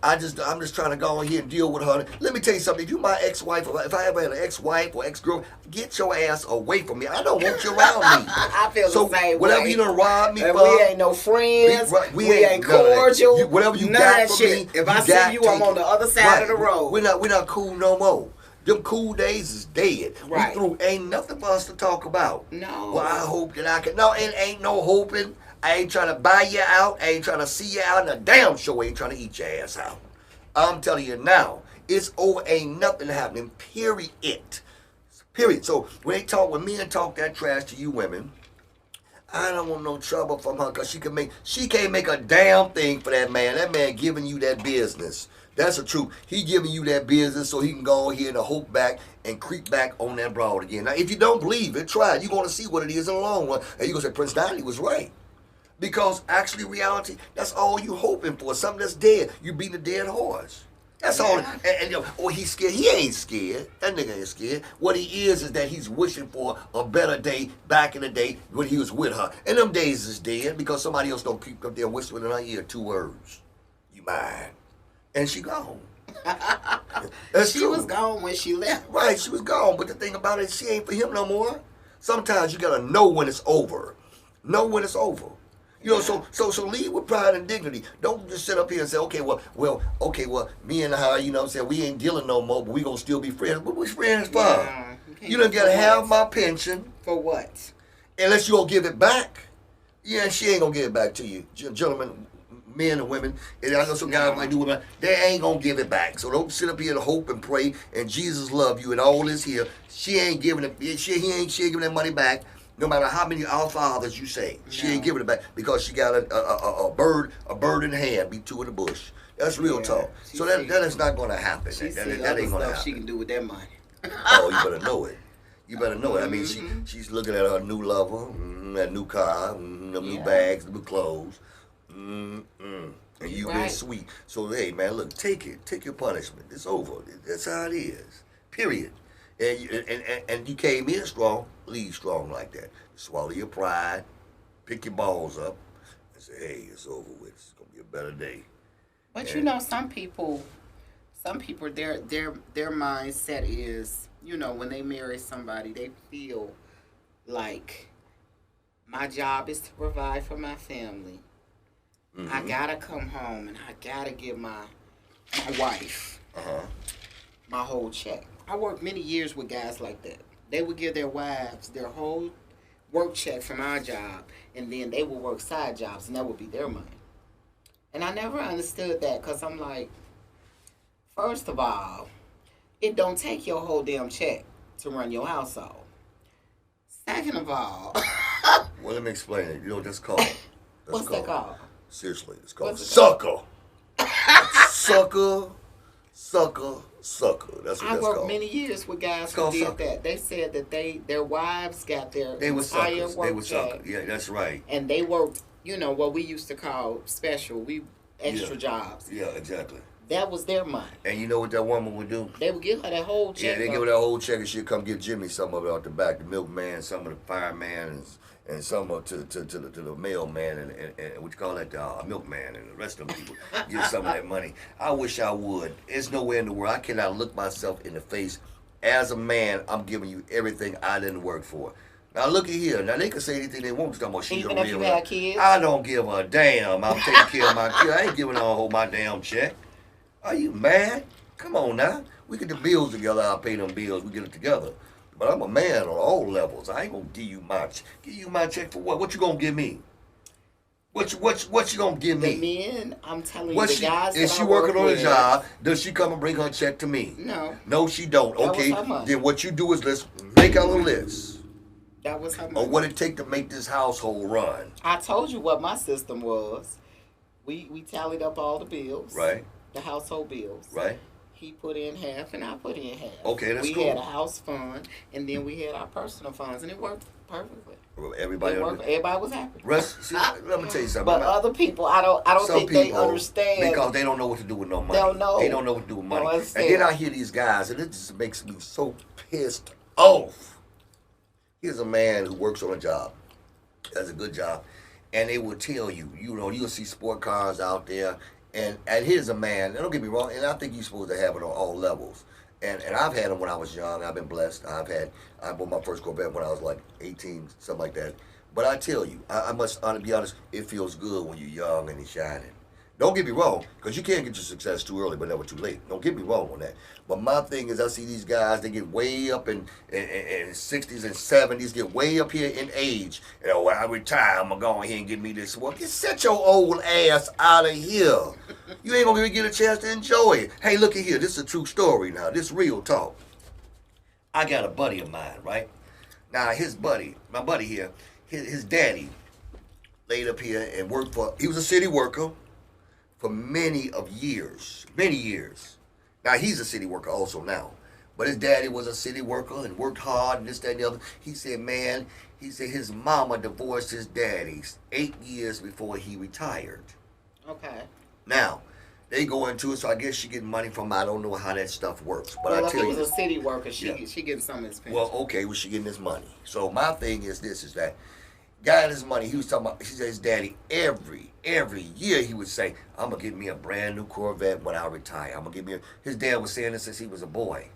[SPEAKER 1] I'm just trying to go on here and deal with her. Let me tell you something. If you my ex-wife, or if I ever had an ex-wife or ex-girl, get your ass away from me. I don't want you around me.
[SPEAKER 2] I feel the same
[SPEAKER 1] whatever
[SPEAKER 2] way.
[SPEAKER 1] you done robbed me
[SPEAKER 2] And
[SPEAKER 1] for.
[SPEAKER 2] we ain't no friends.
[SPEAKER 1] We
[SPEAKER 2] ain't cordial.
[SPEAKER 1] Whatever you
[SPEAKER 2] none
[SPEAKER 1] got
[SPEAKER 2] of that
[SPEAKER 1] for
[SPEAKER 2] shit.
[SPEAKER 1] me,
[SPEAKER 2] If I see you, I'm on the other side of the road.
[SPEAKER 1] We're not cool no more. Them cool days is dead.
[SPEAKER 2] Right.
[SPEAKER 1] We through. Ain't nothing for us to talk about.
[SPEAKER 2] No.
[SPEAKER 1] Well, I hope that I can. No, it ain't no hoping. I ain't trying to buy you out. I ain't trying to see you out. And a damn sure ain't trying to eat your ass out. I'm telling you now, it's over. Ain't nothing happening. Period. Period. So when men talk that trash to you women, I don't want no trouble from her because she can't make a damn thing for that man. That man giving you that business. That's the truth. He giving you that business so he can go here and hope back and creep back on that broad again. Now, if you don't believe it, try it. You're going to see what it is in the long run. And you're going to say, Prince Donnie was right. Because actually, reality, that's all you hoping for. Something that's dead. You beating a dead horse. That's all. And he's scared. He ain't scared. That nigga ain't scared. What he is that he's wishing for a better day back in the day when he was with her. And them days is dead because somebody else don't keep up there whispering in her ear 2 words. You mine. And she gone.
[SPEAKER 2] She was gone when she left.
[SPEAKER 1] Right, she was gone. But the thing about it, she ain't for him no more. Sometimes you gotta know when it's over. Know when it's over. So lead with pride and dignity. Don't just sit up here and say, okay, me and her, you know what I'm saying, we ain't dealing no more, but we gonna still be friends. What we friends for?
[SPEAKER 2] Yeah,
[SPEAKER 1] you done gotta have my pension.
[SPEAKER 2] For what?
[SPEAKER 1] Unless you gonna give it back. Yeah, she ain't gonna give it back to you. Gentlemen, men and women, and I know some guys might do it, they ain't gonna give it back. So don't sit up here and hope and pray and Jesus love you and all this here. She ain't giving it. She ain't giving that money back. No matter how many Our Fathers you say, she ain't giving it back because she got a bird in hand, beat 2 in the bush. That's real talk. So that is not gonna happen. That ain't gonna happen.
[SPEAKER 2] She can do with that money.
[SPEAKER 1] Oh, you better know it. You better know it. I mean, she's looking at her new lover, that new car, them new bags, new clothes. And you've been sweet. So, hey, man, look, take it. Take your punishment. It's over. That's how it is. Period. And you came in strong, leave strong like that. Swallow your pride, pick your balls up, and say, hey, it's over with. It's going to be a better day.
[SPEAKER 2] But and, you know, some people, their mindset is, you know, when they marry somebody, they feel like my job is to provide for my family. I gotta come home and I gotta give my wife my whole check. I worked many years with guys like that. They would give their wives their whole work check from our job, and then they would work side jobs, and that would be their money. And I never understood that, because I'm like, first of all, it don't take your whole damn check to run your household. Second of all...
[SPEAKER 1] Well, let me explain it. You know what that's called?
[SPEAKER 2] What's that called?
[SPEAKER 1] Seriously, it's called sucker. Sucker. That's what that's called.
[SPEAKER 2] I worked many years with guys who did that. They said that their wives got their entire work check.
[SPEAKER 1] Yeah, that's right.
[SPEAKER 2] And they worked, you know, what we used to call extra jobs.
[SPEAKER 1] Yeah, exactly.
[SPEAKER 2] That was their money.
[SPEAKER 1] And you know what that woman would do?
[SPEAKER 2] They would give her that whole check.
[SPEAKER 1] Yeah, they give her that whole check, and she'd come give Jimmy some of it out the back, the milkman, some of the fireman, and some of to the mailman, and what you call that, milkman, and the rest of them people get some of that money. I wish I would. There's nowhere in the world I cannot look myself in the face. As a man, I'm giving you everything I didn't work for. Now look at here. Now they can say anything they want to talk about. She's
[SPEAKER 2] even if you had kids?
[SPEAKER 1] I don't give a damn. I'm taking care of my kids. I ain't giving her my damn check. Are you mad? Come on now. We get the bills together. I'll pay them bills. We get it together. But I'm a man on all levels. I ain't gonna give you my check for what? What you gonna give me? What you gonna give me?
[SPEAKER 2] The men, I'm telling you, the guys
[SPEAKER 1] is she working on a job? Does she come and bring her check to me?
[SPEAKER 2] No.
[SPEAKER 1] No, she don't. Okay. Then what you do is let's make out a list.
[SPEAKER 2] That was her money.
[SPEAKER 1] Or what it take to make this household run.
[SPEAKER 2] I told you what my system was. We tallied up all the bills.
[SPEAKER 1] Right.
[SPEAKER 2] The household bills.
[SPEAKER 1] Right.
[SPEAKER 2] He put in half and I put in half.
[SPEAKER 1] Okay, that's cool.
[SPEAKER 2] We had a house fund and then we had our personal funds, and it worked perfectly.
[SPEAKER 1] Everybody
[SPEAKER 2] was happy.
[SPEAKER 1] See, let me tell you something.
[SPEAKER 2] But other people, I don't think they understand,
[SPEAKER 1] because they don't know what to do with no money.
[SPEAKER 2] They don't know.
[SPEAKER 1] They don't know what to do with money. And then I hear these guys, and it just makes me so pissed off. Here's a man who works on a job, does a good job, and they will tell you, you know, you'll see sport cars out there. And here's a man, and don't get me wrong, and I think you're supposed to have it on all levels. And I've had them when I was young. I've been blessed. I bought my first Corvette when I was like 18, something like that. But I tell you, I must be honest, it feels good when you're young and you're shining. Don't get me wrong, because you can't get your success too early, but never too late. Don't get me wrong on that. But my thing is, I see these guys, they get way up in 60s and 70s, get way up here in age. You know, when I retire, I'm going to go ahead and give me this work. Set your old ass out of here. You ain't going to get a chance to enjoy it. Hey, look at here. This is a true story now. This is real talk. I got a buddy of mine, right? Now, my buddy here, his daddy laid up here and worked he was a city worker for many years. Now, he's a city worker also now. But his daddy was a city worker and worked hard and this, that, and the other. He said, man, his mama divorced his daddy 8 years before he retired.
[SPEAKER 2] Okay.
[SPEAKER 1] Now, they go into it, so I guess she getting money from, I don't know how that stuff works. But
[SPEAKER 2] well,
[SPEAKER 1] I tell you.
[SPEAKER 2] If he was a city worker, she getting some of his pension.
[SPEAKER 1] Well, okay, she getting his money. So my thing is that got his money. He was talking about, he said his daddy every year he would say, I'm going to get me a brand new Corvette when I retire. I'm going to get me his dad was saying this since he was a boy.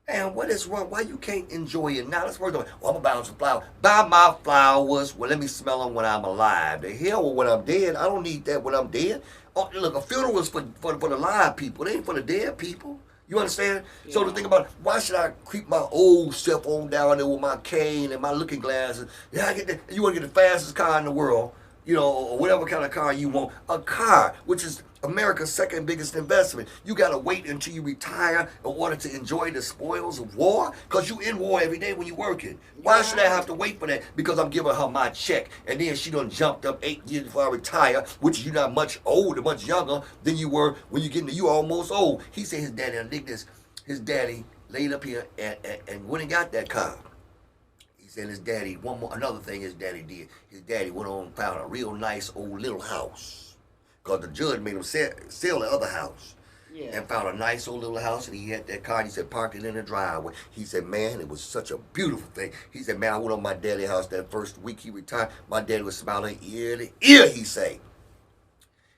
[SPEAKER 1] And what is wrong? Why you can't enjoy it now? Let's work on it. Well, I'm going to buy him some flowers. Buy my flowers. Well, let me smell them when I'm alive. The hell with when I'm dead. I don't need that when I'm dead. Oh, look, a funeral is for the live people. It ain't for the dead people. You understand? Yeah. So the thing about it, why should I creep my old self on down there with my cane and my looking glasses? Yeah, you want to get the fastest car in the world, you know, or whatever kind of car you want. A car, which is America's second biggest investment. You got to wait until you retire in order to enjoy the spoils of war? Because you in war every day when you working. Why should I have to wait for that? Because I'm giving her my check. And then she done jumped up 8 years before I retire, which you're not much older, much younger than you were when you almost old. He said his daddy, I dig this, his daddy laid up here and went and got that car. He said his daddy, another thing his daddy did, his daddy went on and found a real nice old little house. Because the judge made him sell the other house. Yeah. And found a nice old little house, and he had that car, and he said, park it in the driveway. He said, man, it was such a beautiful thing. He said, man, I went on my daddy's house that first week he retired. My daddy was smiling ear to ear, he said.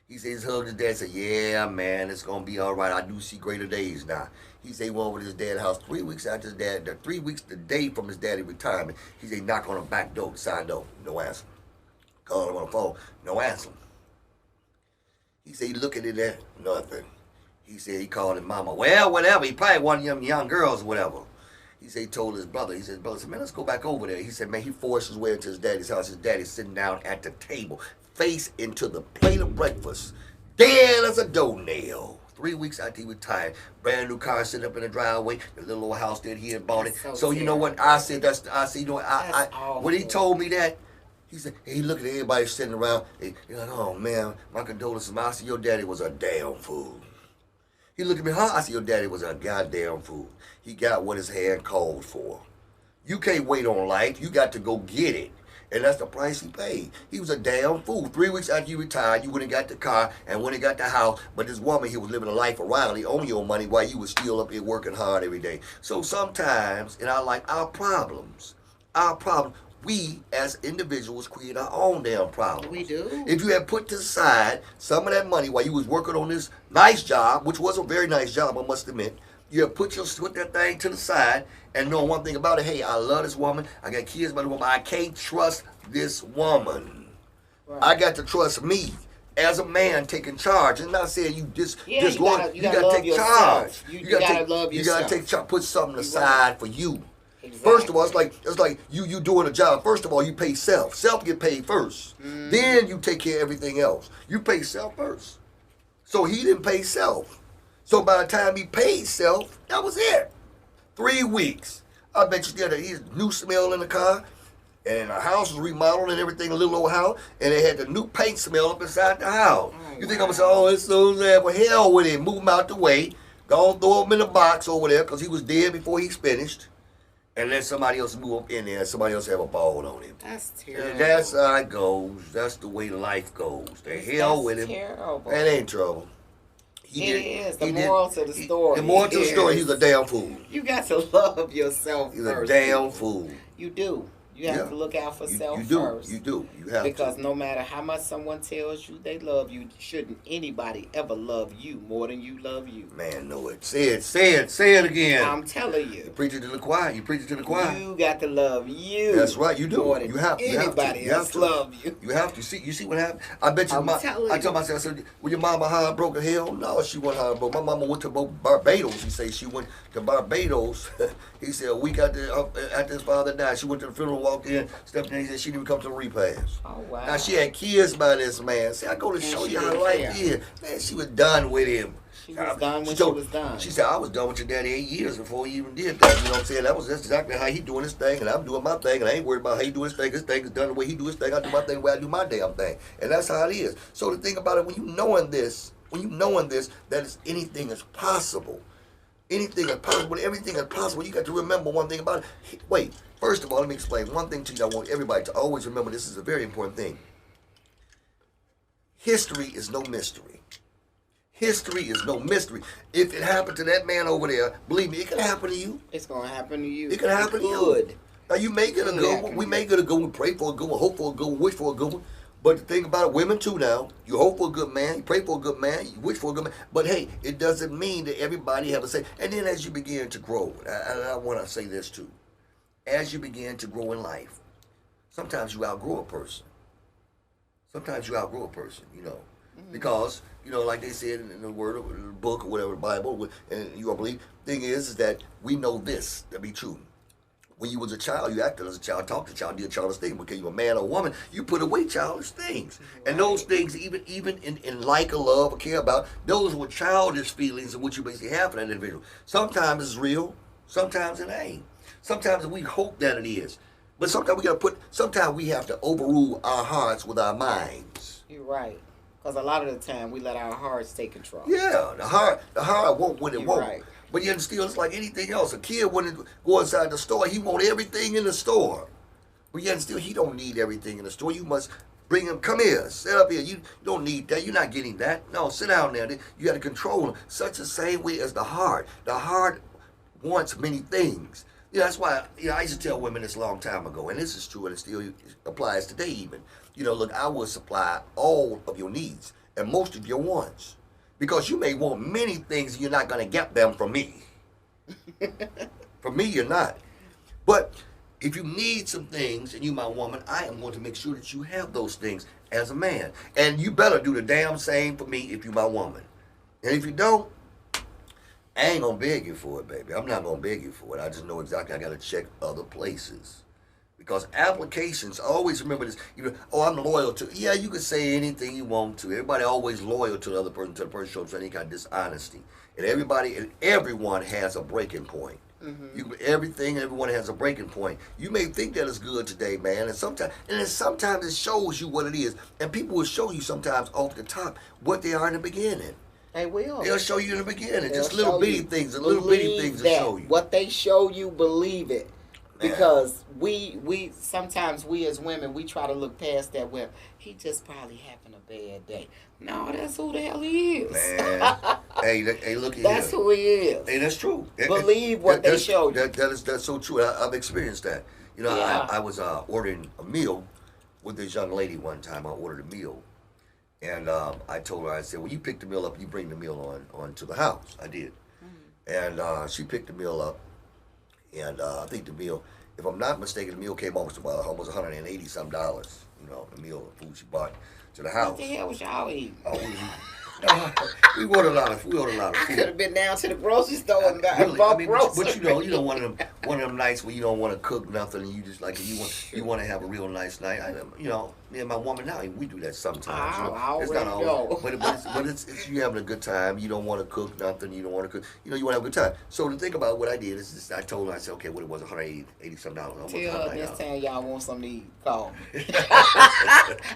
[SPEAKER 1] He said, his hugged his dad, said, yeah, man, it's going to be all right. I do see greater days now. He said he went over to his dad's house 3 weeks after his dad, 3 weeks the day from his daddy's retirement. He said, he knocked on the back door, the side door, no answer. Called him on the phone, no answer. He said he looked at it there, nothing. He said he called his mama. Well, whatever. He probably one of them young girls or whatever. He said he told his brother. He said, brother said, man, let's go back over there. He said, man, he forced his way into his daddy's house. His daddy's sitting down at the table, face into the plate of breakfast. Dead as a doornail. 3 weeks after he retired. Brand new car sitting up in the driveway. The little old house that he had bought it. So you know what? I said, you know what? When he told me that, he said, he looked at everybody sitting around. He's like, oh, man, my condolences. I said, your daddy was a damn fool. He looked at me, huh? I said, your daddy was a goddamn fool. He got what his hand called for. You can't wait on life. You got to go get it. And that's the price he paid. He was a damn fool. 3 weeks after you retired, you went and got the car and went and got the house. But this woman, he was living a life around. He owned your money while you was still up here working hard every day. So sometimes, in our life, our problems, we as individuals create our own damn problems.
[SPEAKER 2] We do.
[SPEAKER 1] If you had put to the side some of that money while you was working on this nice job, which was a very nice job, I must admit, you have put that thing to the side and know one thing about it. Hey, I love this woman. I got kids by the woman. I can't trust this woman. Right. I got to trust me as a man taking charge. And not saying you you gotta take charge.
[SPEAKER 2] You gotta love yourself.
[SPEAKER 1] You gotta take charge. Put something aside for you.
[SPEAKER 2] Exactly.
[SPEAKER 1] First of all, it's like you doing a job. First of all, you pay self. Self get paid first. Then you take care of everything else. You pay self first. So he didn't pay self. So by the time he paid self, that was it. 3 weeks. I bet you there his new smell in the car, and the house was remodeled and everything, a little old house, and they had the new paint smell up inside the house. You think I'm gonna say, oh, it's so sad? Well, hell with it. Move him out the way. Go throw him in the box over there because he was dead before he's finished. And let somebody else move up in there and somebody else have a ball on him.
[SPEAKER 2] That's terrible.
[SPEAKER 1] And that's how it goes. That's the way life goes. The hell with him.
[SPEAKER 2] Terrible.
[SPEAKER 1] That ain't trouble.
[SPEAKER 2] The moral to the story.
[SPEAKER 1] The moral to the story, he's a damn fool.
[SPEAKER 2] You got to love yourself
[SPEAKER 1] he's
[SPEAKER 2] first.
[SPEAKER 1] He's a damn fool.
[SPEAKER 2] You do. You have to look out for self first.
[SPEAKER 1] You do. You have
[SPEAKER 2] because no matter how much someone tells you they love you, shouldn't anybody ever love you more than you love you.
[SPEAKER 1] Man, know it. Say it again.
[SPEAKER 2] I'm telling you.
[SPEAKER 1] You preach it to the choir.
[SPEAKER 2] You got to love you.
[SPEAKER 1] That's right. You do.
[SPEAKER 2] More than
[SPEAKER 1] you have to.
[SPEAKER 2] Anybody else love you.
[SPEAKER 1] You have to. You see what happened? I bet you. I told myself, I said, "Well, your mama heartbroken? Hell no, she wasn't heartbroken. My mama went to Barbados. He said she went to Barbados. He said a week after his father died, she went to the funeral, walked in, stepped in. He said she didn't even come to the repast.
[SPEAKER 2] Oh wow!
[SPEAKER 1] Now she had kids by this man. See, I go to show you how life is. Man, she was done with him.
[SPEAKER 2] She was done when she was done.
[SPEAKER 1] She said, I was done with your daddy 8 years before he even did that. You know what I'm saying? That's exactly how he doing his thing, and I'm doing my thing, and I ain't worried about how he doing his thing. His thing is done the way he do his thing. I do my thing the way I do my damn thing. And that's how it is. So the thing about it, when you knowing this, that anything is possible. Anything is possible. Everything is possible. You got to remember one thing about it. Wait. First of all, let me explain one thing to you. I want everybody to always remember. This is a very important thing. History is no mystery. History is no mystery. If it happened to that man over there, believe me, it can happen to you.
[SPEAKER 2] It's going to happen to you.
[SPEAKER 1] It can happen to you. Now, you may get a good one. We may get a good one. Pray for a good one. Hope for a good one. Wish for a good one. But the thing about it, women too now, you hope for a good man, you pray for a good man, you wish for a good man. But hey, it doesn't mean that everybody have a say. And then as you begin to grow, I want to say this too. As you begin to grow in life, sometimes you outgrow a person. You know. Because, you know, like they said in the word, or the book, or whatever, the Bible, and you all believe, thing is that we know this to be true. When you was a child, you acted as a child, talked to a child, did childish things. Because you were a man or a woman, you put away childish things. Right. And those things, even in like or love or care about, those were childish feelings of what you basically have for that individual. Sometimes it's real, sometimes it ain't. Sometimes we hope that it is. But sometimes we have to overrule our hearts with our minds.
[SPEAKER 2] You're right. Because a lot of the time we let our hearts take control.
[SPEAKER 1] Yeah, the heart won't when it won't. Right. But yet still, it's like anything else. A kid wouldn't go inside the store. He want everything in the store. But yet still, he don't need everything in the store. You must bring him. Come here. Sit up here. You don't need that. You're not getting that. No, sit down there. You got to control him. Such the same way as the heart. The heart wants many things. That's why I used to tell women this a long time ago, and this is true, and it still applies today even. Look, I will supply all of your needs and most of your wants. Because you may want many things and you're not going to get them from me. From me, you're not. But if you need some things and you're my woman, I am going to make sure that you have those things as a man. And you better do the damn same for me if you're my woman. And if you don't, I ain't going to beg you for it, baby. I'm not going to beg you for it. I just know exactly I got to check other places. Because applications, always remember this, I'm loyal to, yeah, you can say anything you want to. Everybody always loyal to the other person, to the person shows any kind of dishonesty. And everyone has a breaking point. Mm-hmm. Everyone has a breaking point. You may think that it's good today, man, and sometimes it shows you what it is. And people will show you sometimes off the top what they are in the beginning.
[SPEAKER 2] They will.
[SPEAKER 1] They'll show you in the beginning. Just little bitty things, little bitty things to show you.
[SPEAKER 2] What they show you, believe it. Because we sometimes we as women, we try to look past that. Well, he just probably having a bad day. No, that's who the hell he is.
[SPEAKER 1] Man. hey, look here.
[SPEAKER 2] That's who he is.
[SPEAKER 1] Hey, that's true.
[SPEAKER 2] Believe what they show you.
[SPEAKER 1] That's so true. I've experienced that. I was ordering a meal with this young lady one time. I ordered a meal. And I told her, I said, well, you pick the meal up, you bring the meal on to the house. I did. Mm-hmm. And she picked the meal up. And I think the meal, if I'm not mistaken, the meal came almost $180-some. The meal of food she bought to the house.
[SPEAKER 2] What the hell was y'all eating?
[SPEAKER 1] We ordered a lot of food.
[SPEAKER 2] I could have been down to the grocery store and bought groceries.
[SPEAKER 1] But one of them nights where you don't want to cook nothing and you just like you want to have a real nice night. Me and my woman now we do that sometimes. It's not always, but it's you having a good time. You don't want to cook nothing. You don't want to cook. You want to have a good time. So to think about what I did is I told her, I said, okay, what it was, $180-some.
[SPEAKER 2] Till next time y'all want something to eat, call me.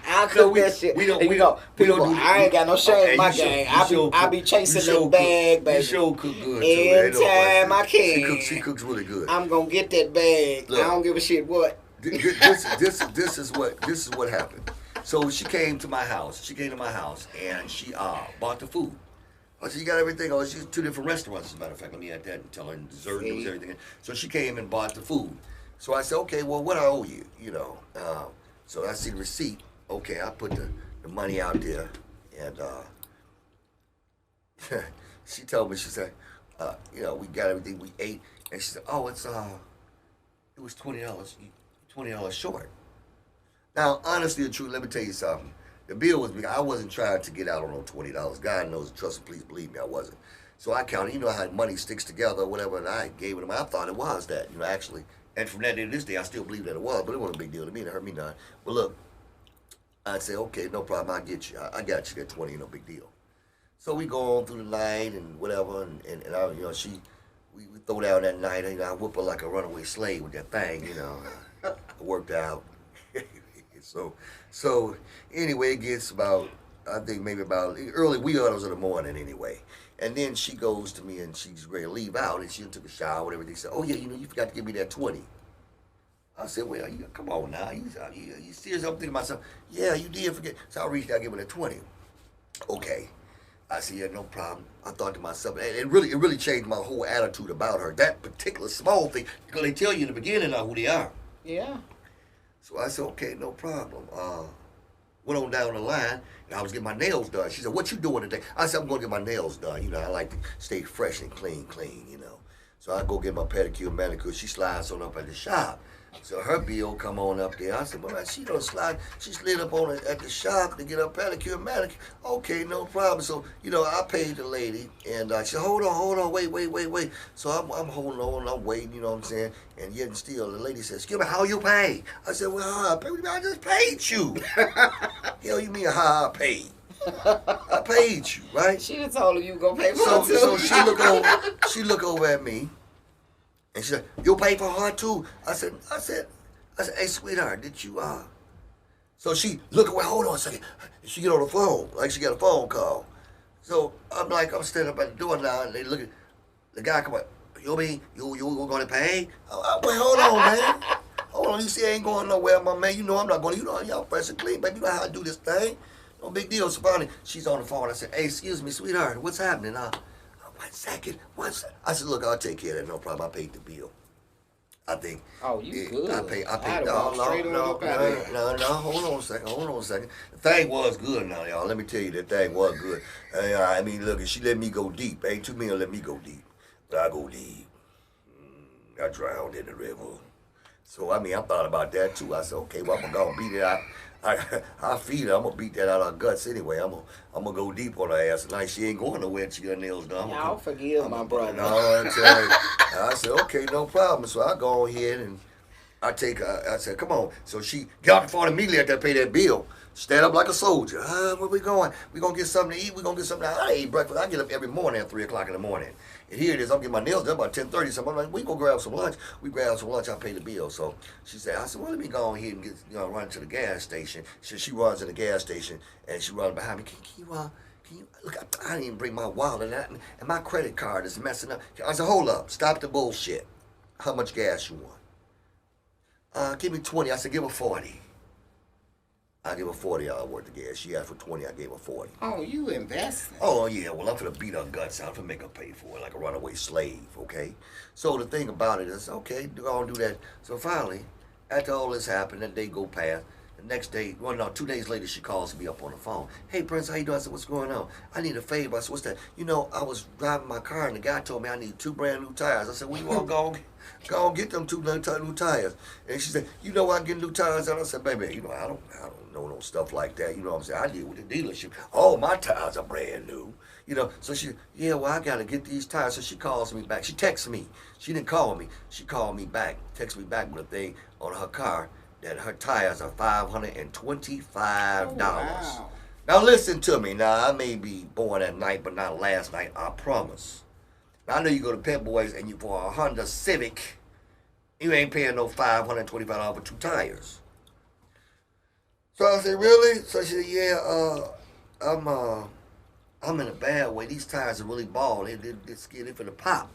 [SPEAKER 2] I'll cook that shit. I ain't got no shame in my game. I be chasing that bag, baby.
[SPEAKER 1] You sure cook good too.
[SPEAKER 2] Anytime I can.
[SPEAKER 1] She cooks really good.
[SPEAKER 2] I'm gonna get that bag. Look, I don't give a shit what.
[SPEAKER 1] This is what happened. So she came to my house. And she bought the food. I said, you got everything? Oh, she's 2 different restaurants, as a matter of fact. Let me add that and tell her dessert and everything. So she came and bought the food. So I said, okay, well, what I owe you, So I see the receipt. Okay, I put the money out there, and she told me, she said, we got everything we ate, and she said, oh, it was $20 short. Now, honestly and truly, let me tell you something. The bill was big. I wasn't trying to get out on no $20. God knows, trust me, please believe me, I wasn't. So I counted, how money sticks together or whatever, and I gave it to him. I thought it was that, actually. And from that day to this day, I still believe that it was, but it wasn't a big deal to me. It hurt me none. But look, I said, okay, no problem, I'll get you. I got you that 20, no big deal. So we go on through the night and whatever, and I, we throw down that night, and I whip her like a runaway slave with that thing, It worked out. So anyway, it gets about, I think maybe about early wee hours of the morning anyway. And then she goes to me and she's ready to leave out, and she took a shower and everything. She said, oh yeah, you forgot to give me that 20. I said, well, come on now. You serious? I'm thinking to myself, yeah, you did forget. So I reached out, give her that 20. Okay. I said, yeah, no problem. I thought to myself, and it really changed my whole attitude about her. That particular small thing, because they tell you in the beginning who they are.
[SPEAKER 2] Yeah.
[SPEAKER 1] So I said, okay, no problem. Went on down the line, and I was getting my nails done. She said, what you doing today? I said, I'm going to get my nails done. I like to stay fresh and clean. So I go get my pedicure and manicure. She slides on up at the shop. So her bill come on up there. I said, well, she don't slide. She slid up on it at the shop to get her pedicure and manicure. Okay, no problem. So, I paid the lady, and she said, hold on, wait. So I'm holding on, I'm waiting, you know what I'm saying? And yet still, the lady says, excuse me, how you pay? I said, well, I just paid you. Hell, you mean how I paid? I paid you, right?
[SPEAKER 2] She done told her you gonna pay for her too.
[SPEAKER 1] So she look over at me. And she said, you'll pay for her too? I said, hey, sweetheart, did you, So she look away, hold on a second. She get on the phone, like she got a phone call. So I'm standing up at the door now, and they The guy come up, you mean you gonna pay? Wait, hold on, man. Hold on, you see I ain't going nowhere, my man. You know I'm not going, you know, y'all fresh and clean, baby. You know how I do this thing. No big deal. So finally, she's on the phone. I said, hey, excuse me, sweetheart, what's happening? 1 second. I said, look, I'll take care of that, no problem. I paid the bill. I think.
[SPEAKER 2] Oh, you good.
[SPEAKER 1] I paid.
[SPEAKER 2] No,
[SPEAKER 1] Hold on a second. The thing was good now, y'all. Let me tell you, that thing was good. I mean, look, she let me go deep. Ain't too many let me go deep. But I go deep. I drowned in the river. So, I mean, I thought about that, too. I said, okay, well, I'm going to beat it out. I feed her. I'm going to beat that out of her guts anyway. I'm gonna go deep on her ass tonight. She ain't going nowhere till her nails done.
[SPEAKER 2] Y'all forgive my brother.
[SPEAKER 1] No, I tell you. I said, okay, no problem. So I go ahead and I take her. I said, come on. So she got off the phone immediately after I pay that bill. Stand up like a soldier. Where we going? We gonna get something to eat. We gonna get something to eat. I eat breakfast. I get up every morning at 3 o'clock in the morning. And here it is. I'm getting my nails done about 10:30. So I'm like, we gonna grab some lunch. We grab some lunch. I pay the bill. So she said, I said, well, let me go ahead and get, run to the gas station. She runs to the gas station and she runs behind me. Can you look? I didn't even bring my wallet and my credit card is messing up. I said, hold up, stop the bullshit. How much gas you want? Give me 20. I said, give her 40. I give her $40 worth of gas. She asked for 20. I gave her 40.
[SPEAKER 2] Oh, you investing?
[SPEAKER 1] Oh yeah. Well, I'm finna beat her guts out. I'm finna make her pay for it like a runaway slave. Okay. So the thing about it is, okay, I'll do that. So finally, after all this happened, that day go past. The next day, 2 days later, she calls me up on the phone. Hey, Prince, how you doing? I said, what's going on? I need a favor. I said, what's that? I was driving my car, and the guy told me I need 2 brand new tires. I said, well, you want to go get them 2 new tires? And she said, I get new tires. And I said, baby, I don't know no stuff like that. You know what I'm saying? I deal with the dealership. Oh, my tires are brand new. So she, well, I got to get these tires. So she calls me back. She texts me. She didn't call me. She called me back, texted me back with a thing on her car that her tires are $525.
[SPEAKER 2] Oh, wow.
[SPEAKER 1] Now listen to me. Now I may be born at night, but not last night. I promise. Now I know you go to Pep Boys and you for a Honda Civic, you ain't paying no $525 for 2 tires. So I said, really? So she said, yeah. I'm in a bad way. These tires are really bald. They're skinny for the pop.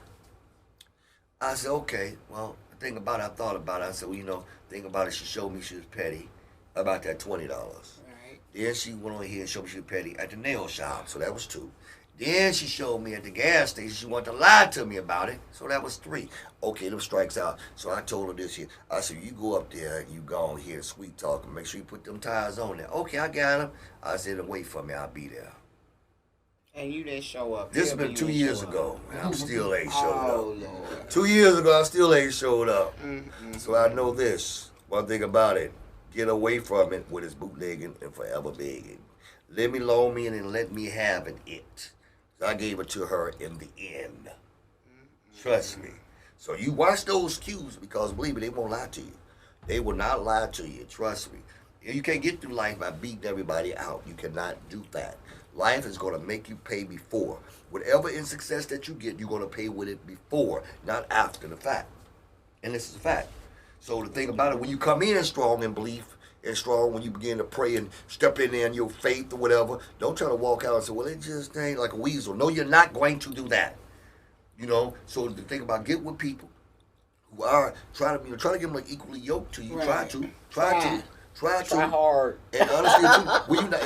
[SPEAKER 1] I said, okay. Well, the thing about it, I thought about it. I said, well, thing about it, she showed me she was petty about that $20.
[SPEAKER 2] Right.
[SPEAKER 1] Then she went on here and showed me she was petty at the nail shop. So that was 2. Then she showed me at the gas station. She wanted to lie to me about it. So that was 3. Okay, them strikes out. So I told her this here. I said, you go up there and you go on here and sweet talk and make sure you put them tires on there. Okay, I got them. I said, wait for me. I'll be there.
[SPEAKER 2] And you didn't show up.
[SPEAKER 1] This has been 2 years ago, and I'm still ain't showed
[SPEAKER 2] Oh,
[SPEAKER 1] up.
[SPEAKER 2] Lord.
[SPEAKER 1] 2 years ago, I still ain't showed up.
[SPEAKER 2] Mm-hmm.
[SPEAKER 1] So I know this. One thing about it, get away from it with his bootlegging and forever begging. Let me loan me and let me have it. So I gave it to her in the end. Trust me. So you watch those cues because believe me, they won't lie to you. They will not lie to you. Trust me. You can't get through life by beating everybody out. You cannot do that. Life is going to make you pay before. Whatever in success that you get, you're going to pay with it before, not after the fact. And this is a fact. So the thing about it, when you come in strong in belief and strong when you begin to pray and step in there in your faith or whatever, don't try to walk out and say, well, it just ain't like a weasel. No, you're not going to do that. So the thing about get with people who are try to give them like equally yoked to you.
[SPEAKER 2] Right.
[SPEAKER 1] Try
[SPEAKER 2] Try hard.
[SPEAKER 1] And honestly,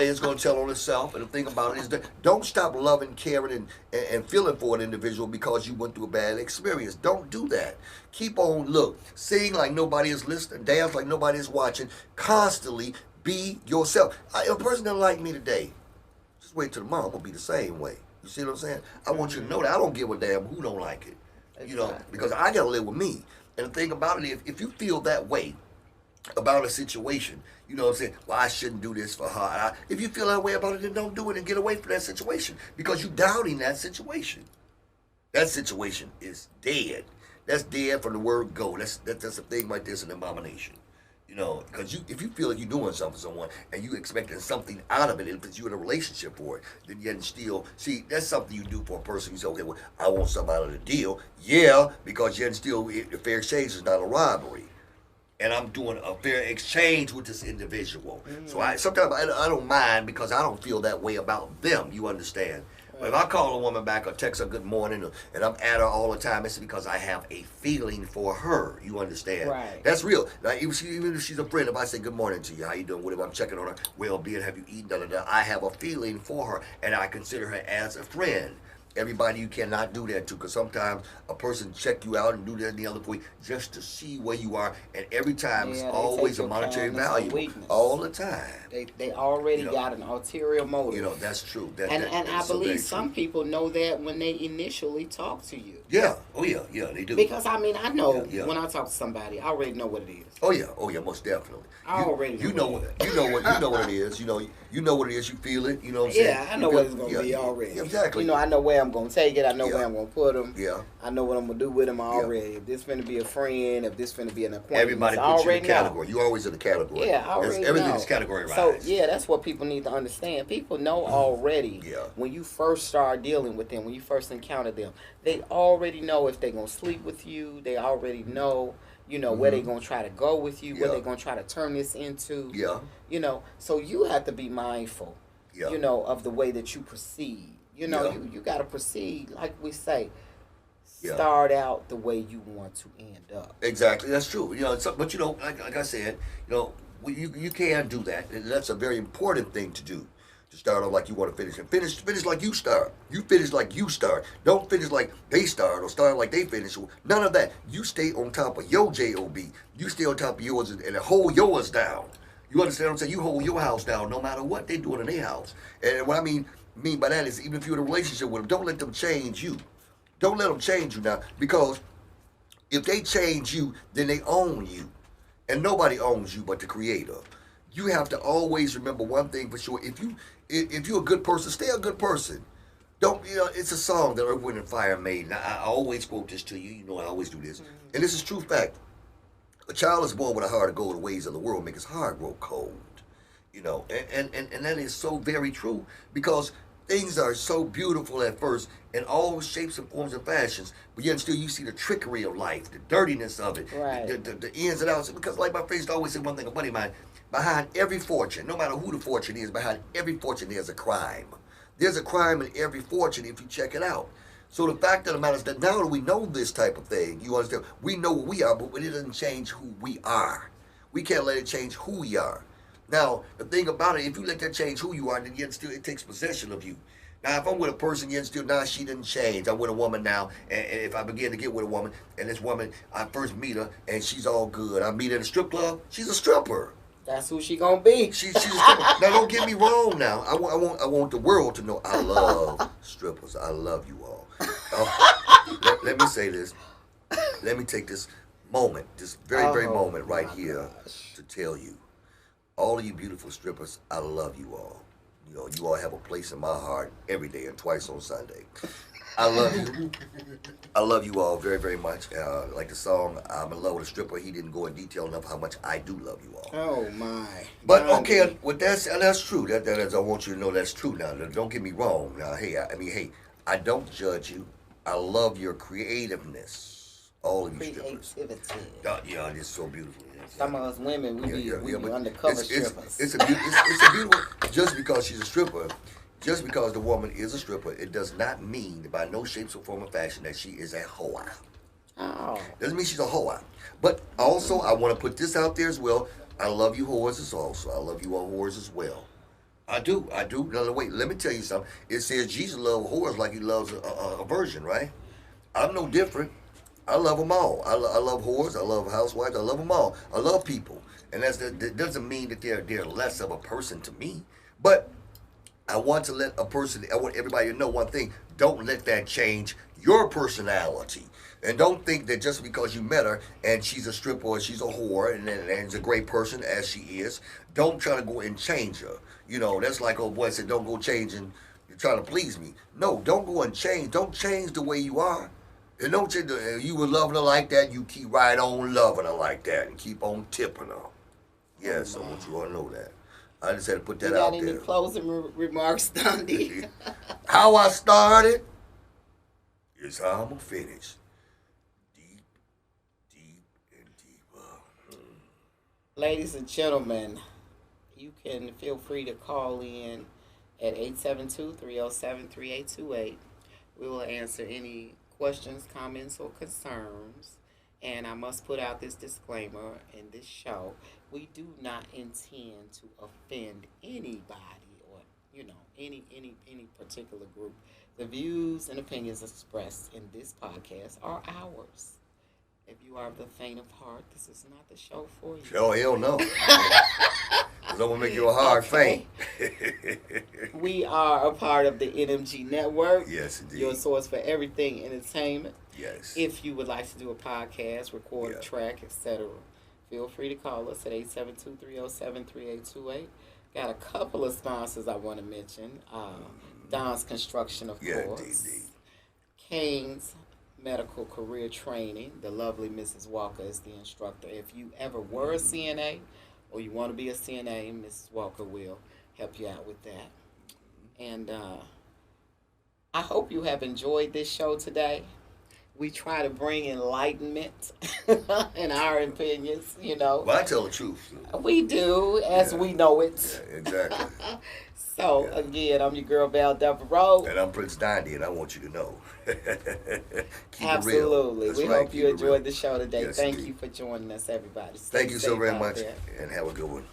[SPEAKER 1] it's going to tell on itself. And the thing about it is that don't stop loving, caring, and feeling for an individual because you went through a bad experience. Don't do that. Keep on, sing like nobody is listening, dance like nobody is watching. Constantly be yourself. If a person doesn't like me today, just wait till tomorrow. I'm going to be the same way. You see what I'm saying? I want you to know that I don't give a damn who don't like it.
[SPEAKER 2] Exactly.
[SPEAKER 1] Because I got to live with me. And the thing about it is, if you feel that way about a situation, you know what I'm saying? Well, I shouldn't do this for her. If you feel that way about it, then don't do it and get away from that situation because you're doubting that situation. That situation is dead. That's dead from the word go. That's a thing right there. It's an abomination. Because if you feel like you're doing something for someone and you expecting something out of it, if you're in a relationship for it, then you still see that's something you do for a person. You say, okay, well, I want something out of the deal. Yeah, because you still the fair exchange is not a robbery. And I'm doing a fair exchange with this individual. So sometimes I don't mind because I don't feel that way about them. You understand? If I call a woman back or text her good morning and I'm at her all the time, it's because I have a feeling for her. You understand?
[SPEAKER 2] Right.
[SPEAKER 1] That's real. Like, even if she's a friend, if I say good morning to you, how you doing, whatever, I'm checking on her well-being, have you eaten, da da da, I have a feeling for her and I consider her as a friend. Everybody you cannot do that to, because sometimes a person check you out and do that and the other for you just to see where you are, and every time it's always a monetary value. All the time.
[SPEAKER 2] They already got an ulterior motive.
[SPEAKER 1] That's true.
[SPEAKER 2] And I believe some people know that when they initially talk to you.
[SPEAKER 1] Yeah. Oh yeah, they do.
[SPEAKER 2] Because I know when I talk to somebody, I already know what it is.
[SPEAKER 1] Oh yeah, most definitely.
[SPEAKER 2] I already know
[SPEAKER 1] what it is. You know what it is. You feel it. You know what I'm saying?
[SPEAKER 2] Yeah, I know what it's gonna be already.
[SPEAKER 1] Yeah, exactly.
[SPEAKER 2] I know where I'm gonna take it. I know where I'm gonna put them.
[SPEAKER 1] Yeah.
[SPEAKER 2] I know what I'm gonna do with them already. If this finna be a friend, if this finna be an acquaintance,
[SPEAKER 1] everybody puts you in a category. You always in the category.
[SPEAKER 2] Yeah, I already
[SPEAKER 1] everything
[SPEAKER 2] know.
[SPEAKER 1] is categorized.
[SPEAKER 2] So that's what people need to understand. People know already. When you first start dealing with them, when you first encounter them, they already know if they're gonna sleep with you. They already know. Where they're going to try to go with you, what they're going to try to turn this into. Yeah. So you have to be mindful, of the way that you proceed. You got to proceed, like we say, start out the way you want to end up.
[SPEAKER 1] Exactly. That's true. But, like I said, you can do that. And that's a very important thing to do. To start off like you want to finish, and finish like you start. You finish like you start. Don't finish like they start or start like they finish. None of that. You stay on top of your job. You stay on top of yours and hold yours down. You understand what I'm saying? You hold your house down no matter what they doing in their house. And what I mean by that is, even if you're in a relationship with them, don't let them change you. Don't let them change you now, because if they change you, then they own you, and nobody owns you but the Creator. You have to always remember one thing for sure. If you're a good person, stay a good person. Don't, it's a song that Earth, Wind, and Fire made. Now, I always quote this to you. You know I always do this. And this is true fact. A child is born with a heart to go the ways of the world, make his heart grow cold. And that is so very true, because things are so beautiful at first in all shapes and forms and fashions, but yet still you see the trickery of life, the dirtiness of it, the ins and outs. Because like my friends always say one thing, a buddy of mine, behind every fortune, no matter who the fortune is, behind every fortune there's a crime. There's a crime in every fortune if you check it out. So the fact of the matter is that now that we know this type of thing, you understand, we know what we are, but it doesn't change who we are. We can't let it change who we are. Now, the thing about it, if you let that change who you are, then yet still it takes possession of you. Now, if I'm with a person, yet still, now she didn't change. I'm with a woman now, and if I begin to get with a woman, and this woman, I first meet her, and she's all good. I meet her in a strip club, she's a stripper.
[SPEAKER 2] That's who she gonna be.
[SPEAKER 1] She's a stripper. Now, don't get me wrong. Now, I want the world to know I love strippers. I love you all. Let me say this. Let me take this moment, this very moment right here, to tell you, all of you beautiful strippers, I love you all. You all have a place in my heart every day and twice on Sunday. I love you. I love you all very, very much. Like the song, I'm in love with a stripper. He didn't go in detail enough how much I do love you all.
[SPEAKER 2] Oh, my.
[SPEAKER 1] But, okay, with that's true. That is, I want you to know that's true now. Don't get me wrong. Now, hey, I don't judge you. I love your creativeness. All of you strippers. Yeah, it's so beautiful.
[SPEAKER 2] Some of us women, we be undercover strippers.
[SPEAKER 1] It's a beautiful, just because she's a stripper, just because the woman is a stripper, it does not mean by no shapes or form or fashion that she is a hoe.
[SPEAKER 2] Oh.
[SPEAKER 1] Doesn't mean she's a hoe. But also, I want to put this out there as well. I love you whores also. I love you all whores as well. I do. No, wait, let me tell you something. It says Jesus loves whores like he loves a virgin, right? I'm no different. I love them all. I love whores. I love housewives. I love them all. I love people. And that doesn't mean that they're less of a person to me. But I want everybody to know one thing. Don't let that change your personality. And don't think that just because you met her and she's a stripper or she's a whore and is a great person as she is, don't try to go and change her. That's like old boy said, don't go changing, you're trying to please me. No, don't go and change. Don't change the way you are. And don't you were loving her like that, you keep right on loving her like that and keep on tipping her. Yes, I want you all to know that. I just had to put that out there.
[SPEAKER 2] You got any closing remarks, Dondi?
[SPEAKER 1] How I started is how I'm going to finish. Deep, deep, and deeper.
[SPEAKER 2] Ladies and gentlemen, you can feel free to call in at 872-307-3828. We will answer any questions, comments, or concerns. And I must put out this disclaimer in this show. We do not intend to offend anybody or, any particular group. The views and opinions expressed in this podcast are ours. If you are of the faint of heart, this is not the show for you.
[SPEAKER 1] Oh, hell no. I'm going to make you a hard faint.
[SPEAKER 2] We are a part of the NMG Network.
[SPEAKER 1] Yes, indeed.
[SPEAKER 2] Your source for everything entertainment.
[SPEAKER 1] Yes.
[SPEAKER 2] If you would like to do a podcast, record a track, etc., feel free to call us at 872-307-3828. Got a couple of sponsors I want to mention. Don's Construction, of course.
[SPEAKER 1] Indeed.
[SPEAKER 2] Kane's Medical Career Training. The lovely Mrs. Walker is the instructor. If you ever were a CNA or you want to be a CNA, Mrs. Walker will help you out with that. And I hope you have enjoyed this show today. We try to bring enlightenment in our opinions,
[SPEAKER 1] Well, I tell the truth.
[SPEAKER 2] We do, as we know it.
[SPEAKER 1] Yeah, exactly.
[SPEAKER 2] So, again, I'm your girl, Dondi DeVarreaux.
[SPEAKER 1] And I'm Prince Dondi, and I want you to know.
[SPEAKER 2] Absolutely. We hope you enjoyed the show today.
[SPEAKER 1] Yes,
[SPEAKER 2] Thank
[SPEAKER 1] indeed.
[SPEAKER 2] you for joining us, everybody.
[SPEAKER 1] Thank you so very much, and have a good one.